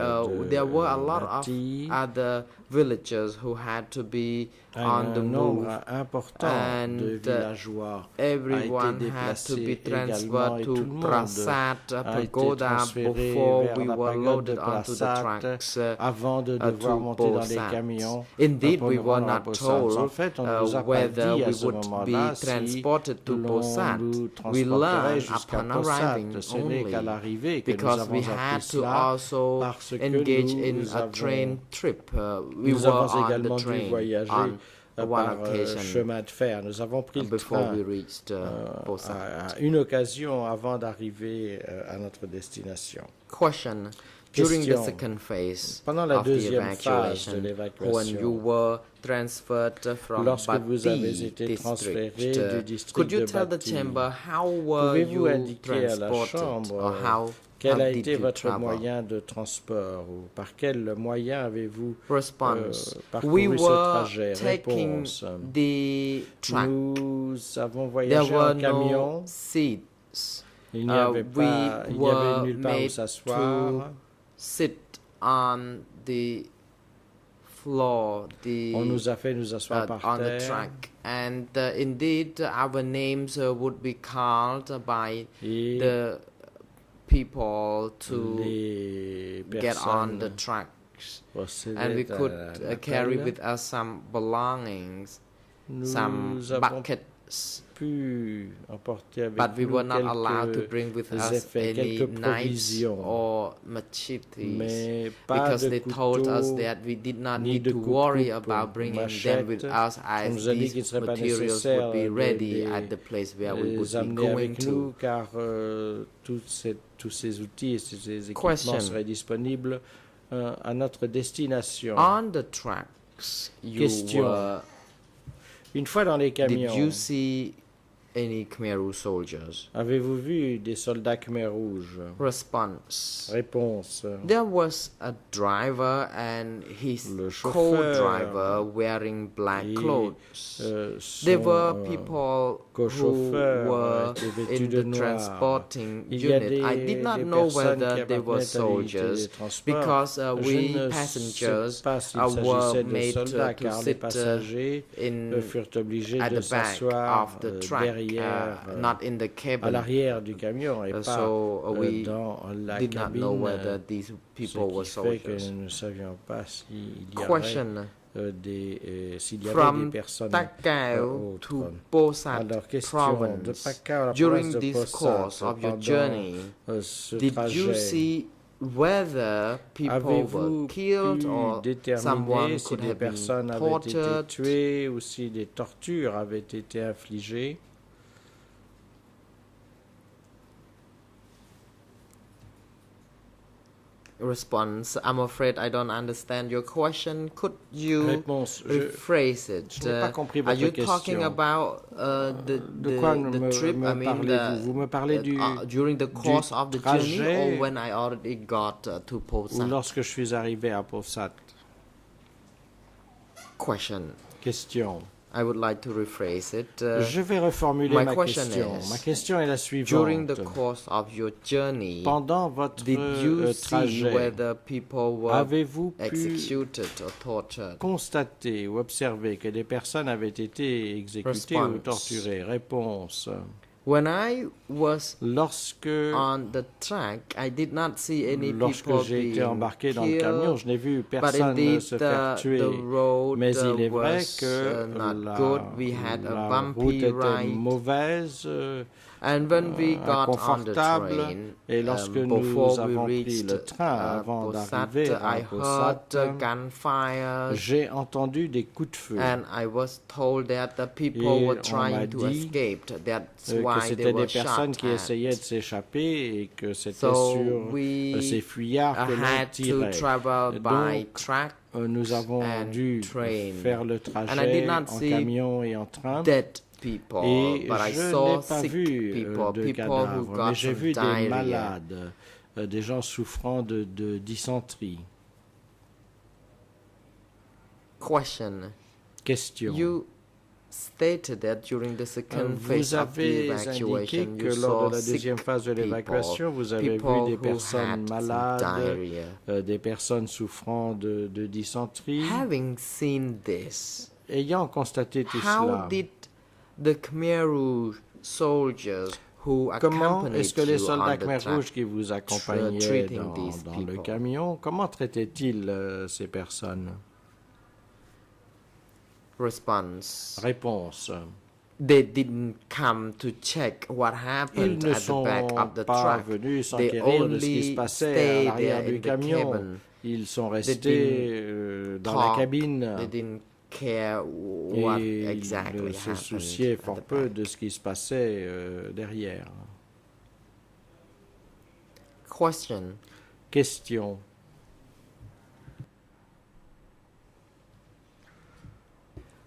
there were a lot Bati, of other villagers who had to be on the un move, nombre important and de villageois everyone a été had to déplacé be également transferred et to tout le monde Prasad a été Pagoda transféré before vers we la were pagode loaded de onto the Prasad trucks avant de devoir to monter dans des Bosat. camions Indeed, pour we nous were rendre à not Bosat. told En fait, on ne nous a pas whether dit à we ce would be moment-là si transported to l'on Bosat. nous We transporterait learned jusqu'à upon Bosat. arriving Ce n'est qu'à only l'arrivée que nous because avons we appris had to cela also parce que engage in nous a avons train trip. We nous were avons on the également dû train voyager on one par occasion chemin de fer. Nous avons pris le before train we reached Bosat. à une occasion avant d'arriver à notre destination. Question: during the Question. second phase Pendant la of the deuxième phase evacuation, de when l'évacuation, you were transferred from lorsque vous avez Bati été transféré district, du district could you de tell the Bati, chamber how were pouvez-vous you indiquer à la transported, Chambre or how quel a did été you votre travel? moyen de transport ou par quel moyen avez-vous Response: parcouru we ce were trajet? taking Réponse: the truck. nous avons There voyagé were en camion. no seats. Il n'y avait we pas, il n'y avait were nulle part où made s'asseoir. sit on the floor, On nous a fait nous asseoir par on the terre. truck, and indeed our names would be called by Et the people to les get on the personnes trucks, procédaient and we à could l'appel. carry with us some belongings, Nous some avons bucket pu emporter avec but we nous were not allowed to quelques bring with us effets, any quelques knives provisions, or machetes, mais pas because de they told us couteau, that we did not ni need de to worry coupe-coupe, about bringing machette. them with us, On as nous a dit qu'il ne these serait pas materials nécessaire would be de ready at the place where we would les be amener going avec nous, to. car tous ces outils et ces équipements Question. seraient disponibles à notre destination. On the tracks, you Question. were. Une fois dans les Did you camions, see any Khmer Rouge soldiers? avez-vous vu des soldats Khmer Rouges? Response. Réponse. There was a driver and his Le chauffeur co-driver wearing black et, clothes. Son There were people who co-chauffeur were était vêtu in de the noir. transporting Il y a unit. I did not des know personnes whether qui they were appartenaient à l'unité soldiers des transports. because Je we ne passengers sais pas s'il were s'agissait de made soldats, to car les sit passagers in furent obligés at de the back s'asseoir of the track, derrière, not in the à cabin. l'arrière du camion et pas So we dans la did not know cabine, whether these people were ce qui fait que soldiers. nous ne savions pas s'il y avait Question. s'il y avait des From personnes Takao autres. to Posat Alors, question de province, Takao à la during province de this Posat, course of your pendant, journey, ce did you trajet, see whether people were avez-vous killed pu or déterminer someone si could des have been personnes avaient été tortured? tuées ou si des tortures avaient été infligées? Response. I'm afraid I don't understand your question. Could you Réponse. rephrase it? Je n'ai pas compris Are votre you talking question. about De quoi the trip? I mean, parlez-vous? Vous me parlez during the course of the journey, trajet or when I already got to ou Posat? lorsque je suis arrivé à Posat? Question. Question. I would like to rephrase it. Je vais reformuler my ma question question. is, Ma question est la during the suivante. course of your journey, Pendant votre did you see trajet, whether people were avez-vous pu executed or tortured? constater ou observer que des personnes avaient été exécutées ou Response. torturées? Réponse. When I was Lorsque on the track, I did not see any Lorsque people j'ai été being embarqué dans le camion, killed, je n'ai vu but personne indeed se faire tuer. the road Mais il est vrai was que not good. We had a la route bumpy était ride. mauvaise, And when we got on the inconfortable. train, Et lorsque nous before we avons pris reached le train avant Posat, d'arriver à I Posat, heard gunfire, j'ai entendu des coups de feu. and I was told that the people Et were on m'a trying to dit, escape. That's que why they c'était were des personnes shot qui at. essayaient de s'échapper et que c'était So sur we ces fuyards que l'on had to tirait. travel by Donc, track nous avons and dû train. faire le And I did trajet not en see camion et en train. dead people, Et but I je saw n'ai pas sick vu people, de people who cadavres, got mais j'ai some vu des diarrhea. malades, des gens souffrant de dysenterie. Question. Question. You stated that during the second Vous phase of the avez indiqué evacuation, que you lors saw de la deuxième sick phase de l'évacuation, vous avez vu people des who personnes had some malades, diarrhea. des personnes souffrant de dysenterie. Having seen this, Ayant constaté tout how cela, did the Khmer Rouge soldiers who comment accompanied est-ce que les you soldats on the Khmer track Rouges qui vous accompagnaient treating these dans le people? camion, comment traitaient-ils ces personnes? Response. Réponse. They didn't come to check what Ils happened ne at the sont back of the pas truck. venus They s'enquérir de ce qui se only passait à stayed l'arrière there du in the camion. cabin. Ils sont They restés dans la talk. cabine They didn't care what et exactly ils se happened souciaient at fort the peu back. de ce qui se passait derrière. Question. Question.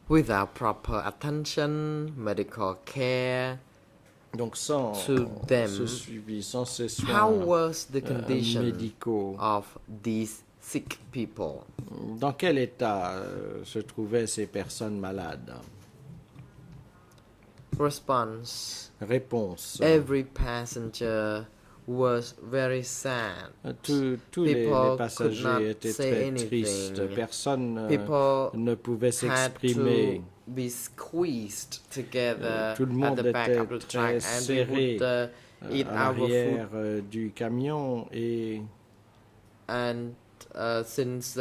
Without proper attention, medical care Donc sans to them, ce suivi, sans ces how soins was the condition médicaux, of these sick people? dans quel état se trouvaient ces personnes malades? Response. Réponse. Every passenger was very sad. Tous les People could not passagers étaient say très anything. tristes. Personne People ne pouvait had s'exprimer. to be squeezed together Tout le at monde the back était of the très truck, and we serré would eat à our food. l'arrière du camion et And since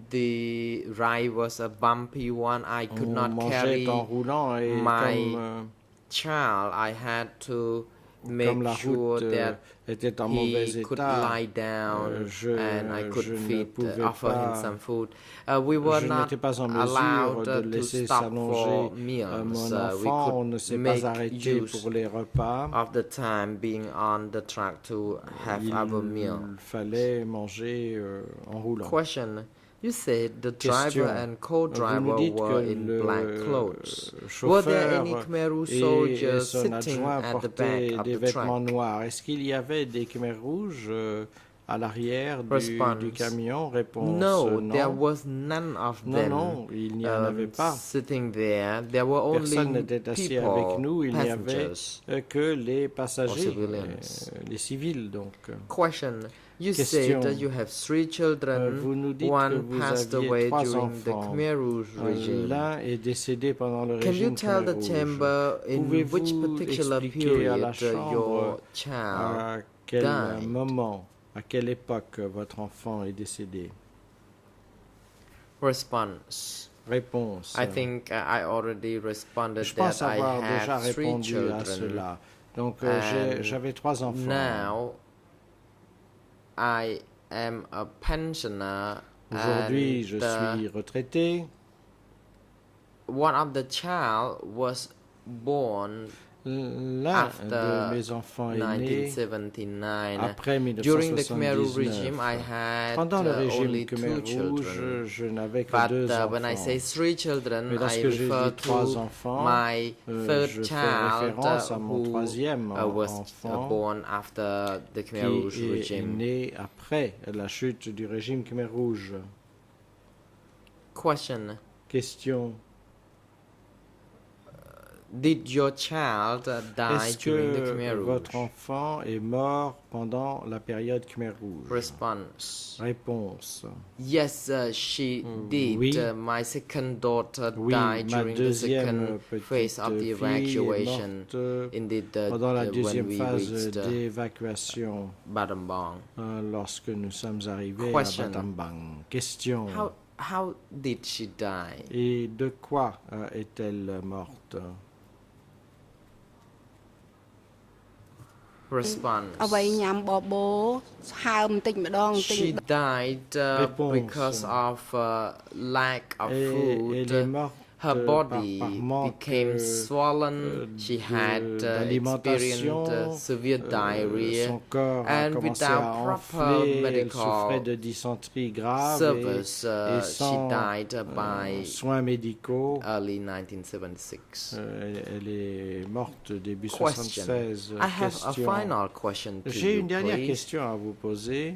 the ride was a bumpy one. I could On not mangeait carry en roulant et my comme, child. I had to comme make la sure route that était en mauvais he could état, lie down and I could je ne feed, pouvais offer him pas, some food. We were je not n'étais pas en mesure allowed de to laisser stop s'allonger for mon meals. We enfant. On ne could s'est make pas arrêté use pour les repas. of the time being on the track to have our meal. Il fallait manger en roulant. Question. You said the Question. driver and co-driver Vous nous dites were que in le black clothes. Were there chauffeur any Khmer et soldiers son sitting adjoint at the back portaient of des the vêtements truck? noirs. Est-ce qu'il y avait des Khmers rouges à l'arrière Response. du camion? Réponse No, non. there was none of Non, them non, il n'y en avait pas. sitting there. There were only Personne n'était assis avec people, nous. Il n'y avait passengers. que les passagers, civilians. les civils. Donc, Question. You Question. said that you have 3 children. vous nous dites que One vous passed aviez away 3 during the enfants. Khmer Rouge regime. L'un est décédé pendant le Can you régime tell Khmer the Rouge. chamber in which Pouvez-vous particular expliquer à la period chambre your child à quel died? moment, à quelle époque votre enfant est décédé? Response. Réponse. I think I already responded Je pense that I avoir déjà have 3 répondu à children. cela. Donc, And j'avais 3 enfants. Now I am a pensioner. Aujourd'hui, and, je suis retraité. one of the child was born L'un after de mes enfants est né 1979. après During the Khmer Rouge 1979. regime, I had Pendant le régime only 2 Khmer Rouge, children. je n'avais que But 2 enfants. when I say 3 children, Mais I lorsque j'ai refer dit 3 to enfants, my third je fais child référence à mon who troisième was enfant born after the Khmer Rouge qui est regime. né après la chute du régime Khmer Rouge. Question. Question. Did your child die Est-ce during the Khmer que Rouge? votre enfant est mort pendant la période Khmer Rouge? Response. Réponse. Yes, she did. Oui. My second daughter Oui, died ma during the deuxième second petite phase of the fille est evacuation. morte Indeed, pendant la when deuxième we phase reached d'évacuation Battambang. lorsque nous sommes arrivés Question. à Battambang. Question. How did she die? Et de quoi est-elle morte? Response. អ្វីញ៉ាំបបោហើមបន្តិចម្ដងបន្តិច She died Réponse. because of lack of Elle food. est morte Her body par manque became swollen. She had d'alimentation. experienced severe diarrhea. Son corps a And commencé without à proper enfler. Elle medical souffrait de dysenterie grave service, et she sans died by soins médicaux. early 1976. Elle est morte début Question. 76. I have a Question. final question to J'ai you, une dernière please. question à vous poser.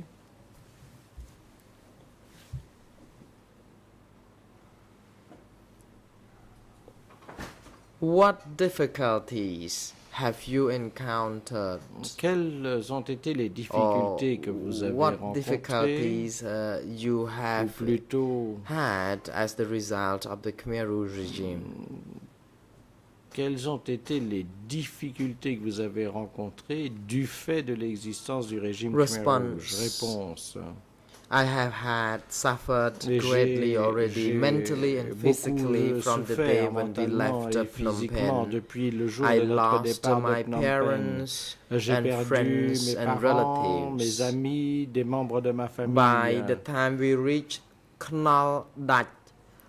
What difficulties have you encountered? Quelles ont été les difficultés que vous avez What rencontrées, difficulties you ou have plutôt had as the result of the Khmer Rouge regime? quelles ont été les difficultés que vous avez rencontrées du fait de l'existence du régime Khmer Rouge? Réponse. I have suffered Et greatly already, mentally and beaucoup physically, from the day souffert when we mentalement left et Phnom physiquement Penh. depuis le jour I de notre lost départ de my Phnom Penh. parents J'ai and perdu friends mes and parents, mes relatives. amis, des membres de ma famille. By the time we reached Knal Dat,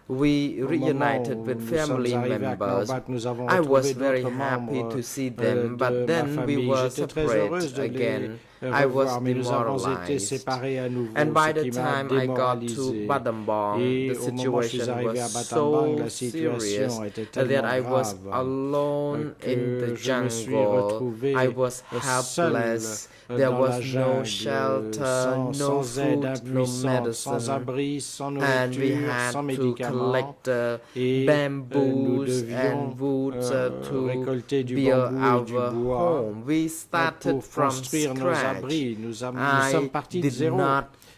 we Au moment reunited où with nous family sommes arrivés à members. Knalbat, nous avons I was retrouvé very d'autres happy membres to see de them, but ma then we famille. were J'étais très heureuse separate de les again. I was revoir, mais nous avons été demoralized. séparés à nouveau, And by ce the qui m'a time I got to démoralisé. Battambang, Et the au moment où je suis situation arrivé à was Battambang, so la serious situation était that tellement I was grave alone que in the je me suis jungle. retrouvé I was seul helpless. There dans was la no jungle, shelter, sans, no sans aide, food, no impuissante, sans medicine. abri, sans And we nourriture, had sans to médicaments. collect Et nous bamboos devions and woods to récolter du build bambou et du our bois home. We started pour from construire nos scratch abri. Nous sommes partis de zéro.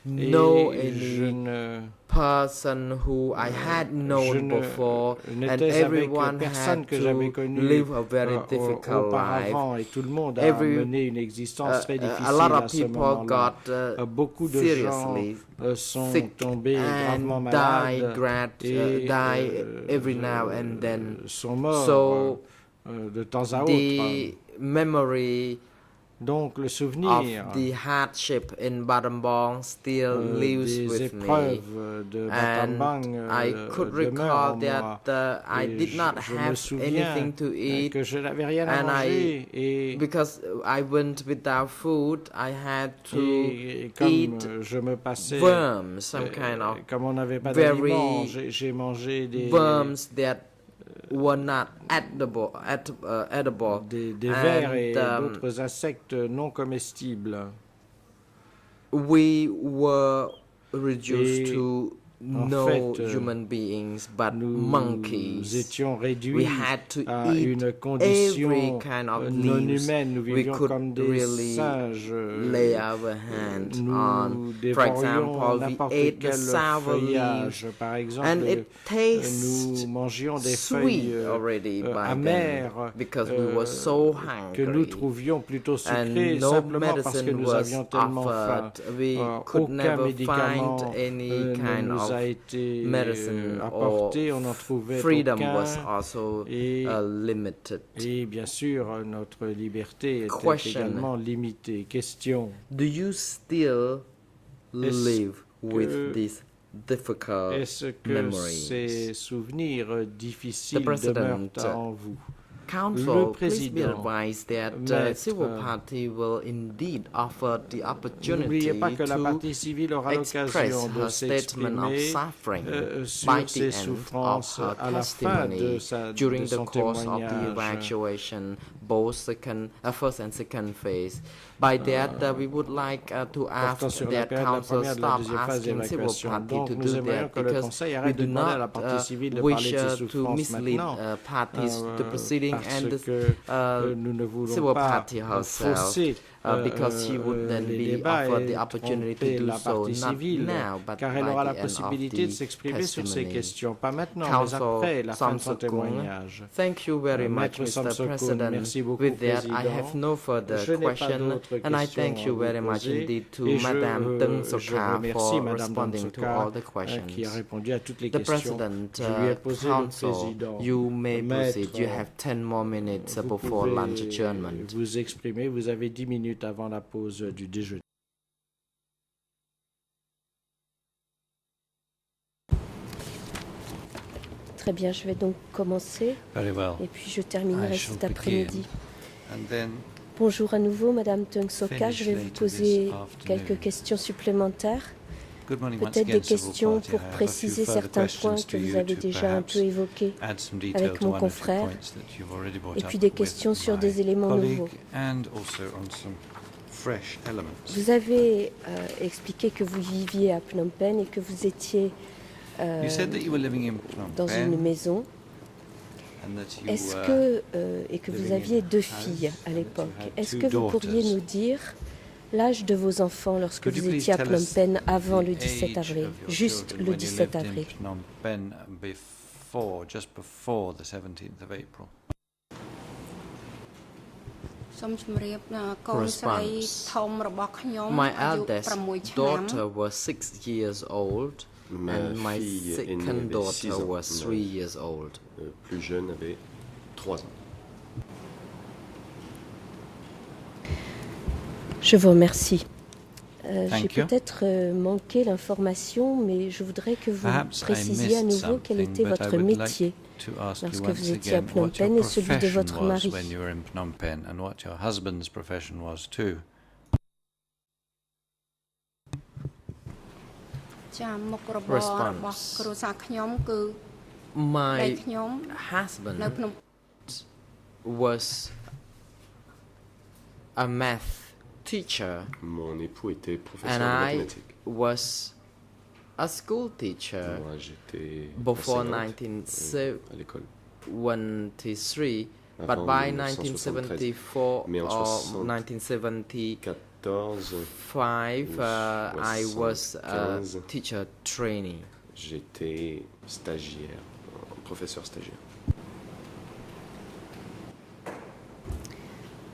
Et je ne person who I had known before, and everyone had to live a very difficult life. Et tout le monde a mené une existence très difficile a lot à of ce people moment-là. got Beaucoup de gens sont tombés gravement malades et die every now and then. Sont morts So de temps à the autre. memory Donc le souvenir of the hardship in Battambang still lives des with me, épreuves de Battambang I could recall that I Et did not je me have souviens anything to eat, que je n'avais rien à and manger et because I went without food, I had to comme eat je me passais worms, some kind of comme on n'avait pas very d'aliments, j'ai mangé des worms that were not edible, des vers et d'autres insectes non comestibles. We were reduced Et to no human beings but monkeys. Nous étions réduits We had to à eat une condition every kind of non leaves humaine. Nous we vivions could comme des really singes. lay our hands Nous on. For dévorions example, we n'importe ate the quel sour feuillage. leaves, Par exemple, and it tastes nous mangions des sweet feuilles already by amères then because we were so que nous hungry. trouvions plutôt And sucrées no simplement parce que medicine nous was avions tellement faim. offered. We could Aucun never médicament find any ne kind nous of a été medicine, or apporté, on n'en trouvait freedom aucun. was also limited. Et bien sûr, notre liberté était Question. également limitée. Question. Do you still live with these difficult Est-ce que memories? ces souvenirs difficiles The President, demeurent en vous? Council, please be président, advised that Maître, civil party will indeed offer the opportunity N'oubliez pas que la to partie civile aura express l'occasion de her statement of s'exprimer suffering sur by the ses end souffrances of her à la fin de testimony during the son course of the témoignage. evacuation, both first and second phase. By that, we would like to ask Portant sur la that période de la Council première et de la stop deuxième phase asking civil d'évacuation. party Donc, to nous do aimerions that que le because Conseil we arrête do de demander à la not partie civile de wish parler de ses to souffrances mislead maintenant, parties, the proceeding and parce the que nous ne voulons civil pas party herself, fausser because she would then les be débats offered et the opportunity tromper to do la so, partie not civile, now, but car elle by aura la the end of possibilité de the s'exprimer sur ces testimony. questions, pas maintenant, mais Council après la fin de son Samsokung, témoignage. thank you very much, Maître Mr. Samsokung, President. merci beaucoup, With that, I Président. have no further Je n'ai pas question, d'autres and I questions thank you à very vous much poser. indeed to Et Madame Deng je Soka remercie for Madame responding Deng to Soka, all the questions. qui a répondu à toutes les The questions. President, Je lui ai posé le Council, Président. you may Maître, proceed. You have 10 more minutes vous before pouvez lunch adjournment. vous exprimer. Vous avez 10 minutes avant la pause du déjeuner. Très bien, je vais donc commencer. Very well. Et puis je terminerai I shall cet après-midi. begin, and then Bonjour à nouveau, Madame Deng Soka. Je vais vous poser quelques questions supplémentaires. good morning once Peut-être des again, civil questions party. pour I have a few préciser further certains points questions que to vous you avez to déjà un peu perhaps évoqués add some detail avec to mon one or two confrère. points that you've already brought Et up puis des with questions sur my des éléments colleague, nouveaux. and also on some fresh elements. Vous avez expliqué que vous viviez à Phnom Penh et que vous étiez You said that you were living in Phnom dans une Penh maison. and that you Est-ce were que, et que vous living in aviez a deux house filles à and that l'époque, you had est-ce two que vous pourriez daughters. nous dire l'âge de vos enfants lorsque Could you vous please étiez à tell Phnom us Penh avant the le 17 age avril, of your juste children le when you 17 lived in avril? Phnom Penh just before the 17th of April? សូមជម្រាបកូនស្រីធំរបស់ខ្ញុំ My អាយុ eldest 6 ឆ្នាំ daughter was 6 years old, Ma and my fille aînée second avait daughter 6 ans. was 3 years old. Plus jeune avait 3 ans. Je vous remercie. J'ai Thank you. peut-être manqué l'information, mais je voudrais que vous Perhaps I précisiez à missed nouveau quel something, était but I votre would like métier to ask you lorsque once vous étiez à again Phnom what your Penh et celui de profession votre was mari. when you were in Phnom Penh and what your husband's profession was too. ចាមុខរបររបស់គ្រួសារខ្ញុំគឺ My ខ្ញុំ husband នៅភ្នំ was a math teacher, Mon époux était professeur and de I mathématiques. was a school teacher Moi, j'étais before enseignante, à l'école. 1973, but Avant by 1973. 1974 Mais en or 64, 1975, I was a teacher trainee. J'étais stagiaire, professeur stagiaire.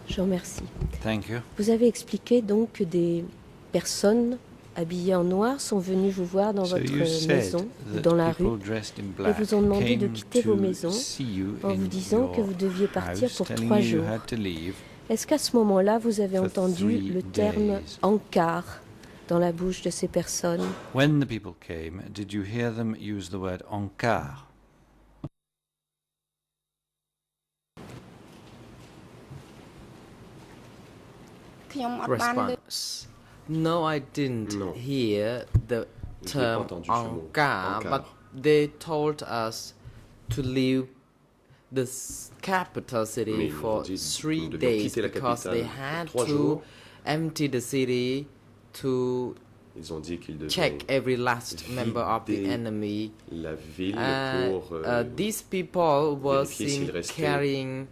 Je vous remercie. Thank you. Vous avez expliqué donc que des personnes habillées en noir sont venues vous voir dans votre maison, dans la rue, et vous ont demandé de quitter vos maisons en vous disant que vous deviez partir pour 3 jours. Est-ce qu'à ce moment-là, vous avez entendu le terme « encart » dans la bouche de ces personnes? When the people came, did you hear them use the word encart? Response. No, I didn't hear the term encart, but they told us to leave the capital city for 3 days because they had to empty the city to check every last member of the enemy. These people were seen carrying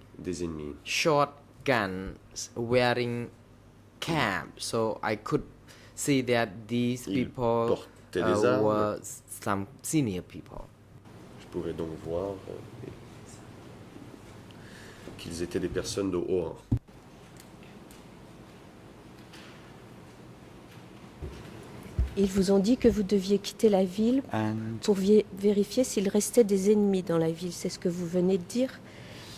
short guns, wearing caps, so I could see that these people were some senior people. Je pouvais donc voir qu'ils étaient des personnes de haut rang. Ils vous ont dit que vous deviez quitter la ville pour vérifier s'il restait des ennemis dans la ville. C'est ce que vous venez de dire.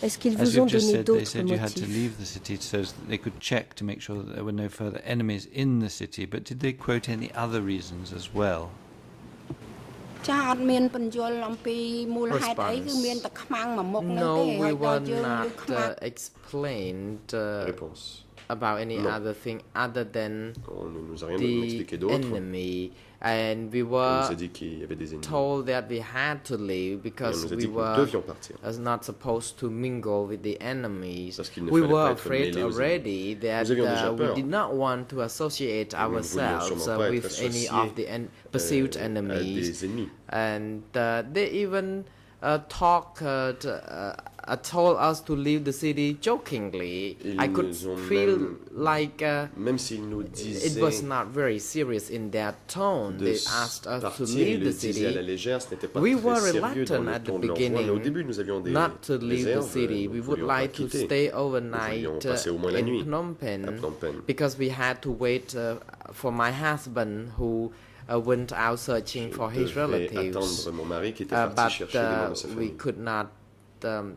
Est-ce qu'ils vous ont donné d'autres motifs? You had to leave the city so they could check to make sure that there were no further enemies in the city. But did they quote any other reasons as well? Response. No, we were not explained about any other thing other than the enemy, and we were told that we had to leave because we were not supposed to mingle with the enemies. We were afraid already that we did not want to associate ourselves with any of the pursued enemies, and they even told us to leave the city jokingly. I could feel like it was not very serious in their tone. They asked us to leave the city. We were reluctant at the beginning not to leave the city. We would like to stay overnight in Phnom Penh because we had to wait for my husband who went out searching for his relatives, but we could not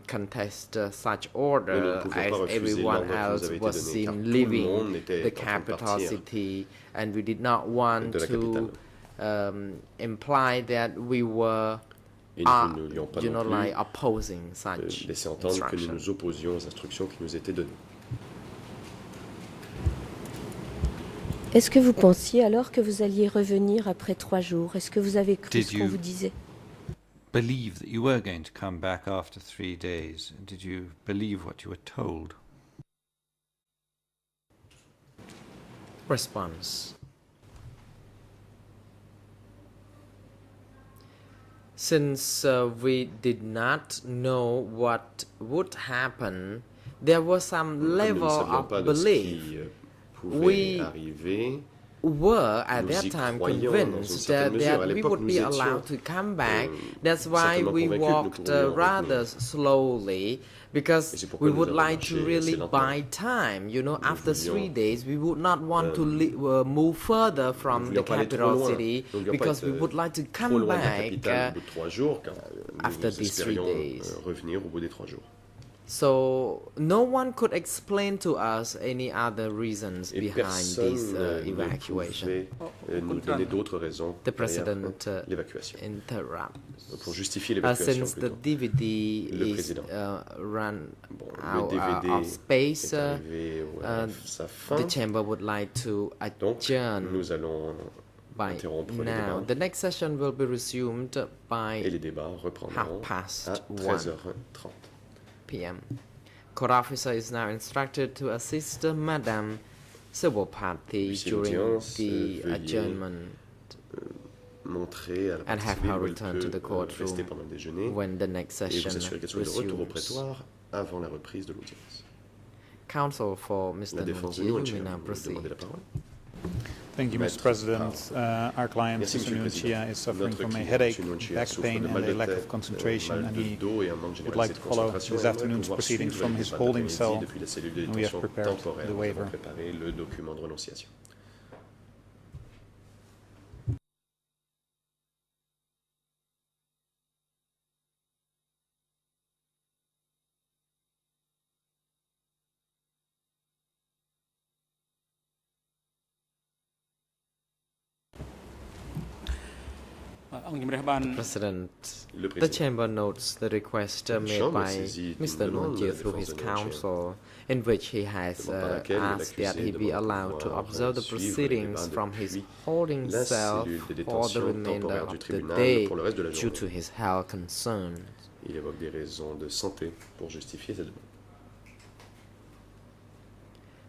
contest such order as everyone else was seen leaving the capital city, and we did not want to imply that we were opposing such instructions. Est-ce que vous pensiez alors que vous alliez revenir après 3 jours? Est-ce que vous avez cru ce qu'on vous disait? Believe that you were going to come back after 3 days? Did you believe what you were told? Response. Since we did not know what would happen, there was some level of belief. We were at that time convinced that we would be allowed to come back. That's why we walked rather slowly, because we would like to really buy time. You know, after 3 days, we would not want to move further from the capital city, because we would like to come back after these 3 days. So no one could explain to us any other reasons behind this evacuation. The President interrupts. Since the DVD is run out of space, the chamber would like to adjourn by now. The next session will be resumed by 1:30 p.m. Court officer is now instructed to assist Madame Sivopati during the adjournment and have her return to the courtroom when the next session resumes. Counsel for Mr. Nunchi, you may now proceed. Thank you, Mr. President. Our client, Mr. Nunchia, is suffering from a headache, back pain, and a lack of concentration, and he would like to follow this afternoon's proceedings from his holding cell, and we have prepared the waiver. President, the Chamber notes the request made by Mr. Nunchi through his counsel, in which he has asked that he be allowed to observe the proceedings from his holding cell for the remainder of the day due to his health concerns. Il évoque des raisons de santé pour justifier cette demande.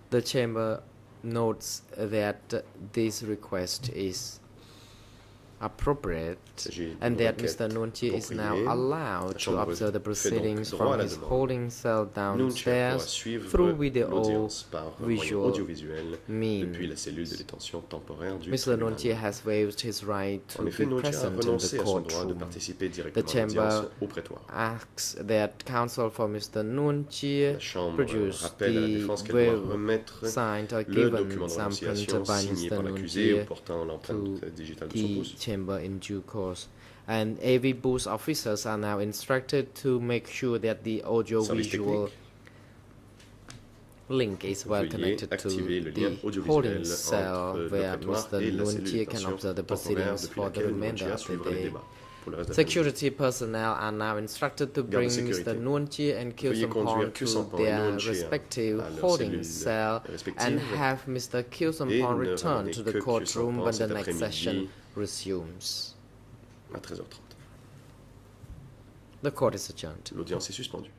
The Chamber notes that this request is appropriate and that Mr. Nunchi is now allowed to observe the proceedings from his holding cell downstairs through video visual means. Mr. Nunchi has waived his right to be present in the courtroom. The Chamber asks that counsel for Mr. Nunchi produce the waiver signed or given some printed by Mr. Nunchi to the Chamber in due course, and AV booth officers are now instructed to make sure that the audio-visual link is well connected to the holding cell where Mr. Nunchi can observe the proceedings for the remainder of the day. Security personnel are now instructed to bring Mr. Nunchi and Kyew Sompong to their respective holding cell and have Mr. Kyew Sompong return to the courtroom when the next session resumes. À 13h30. The court is adjourned. L'audience est suspendue.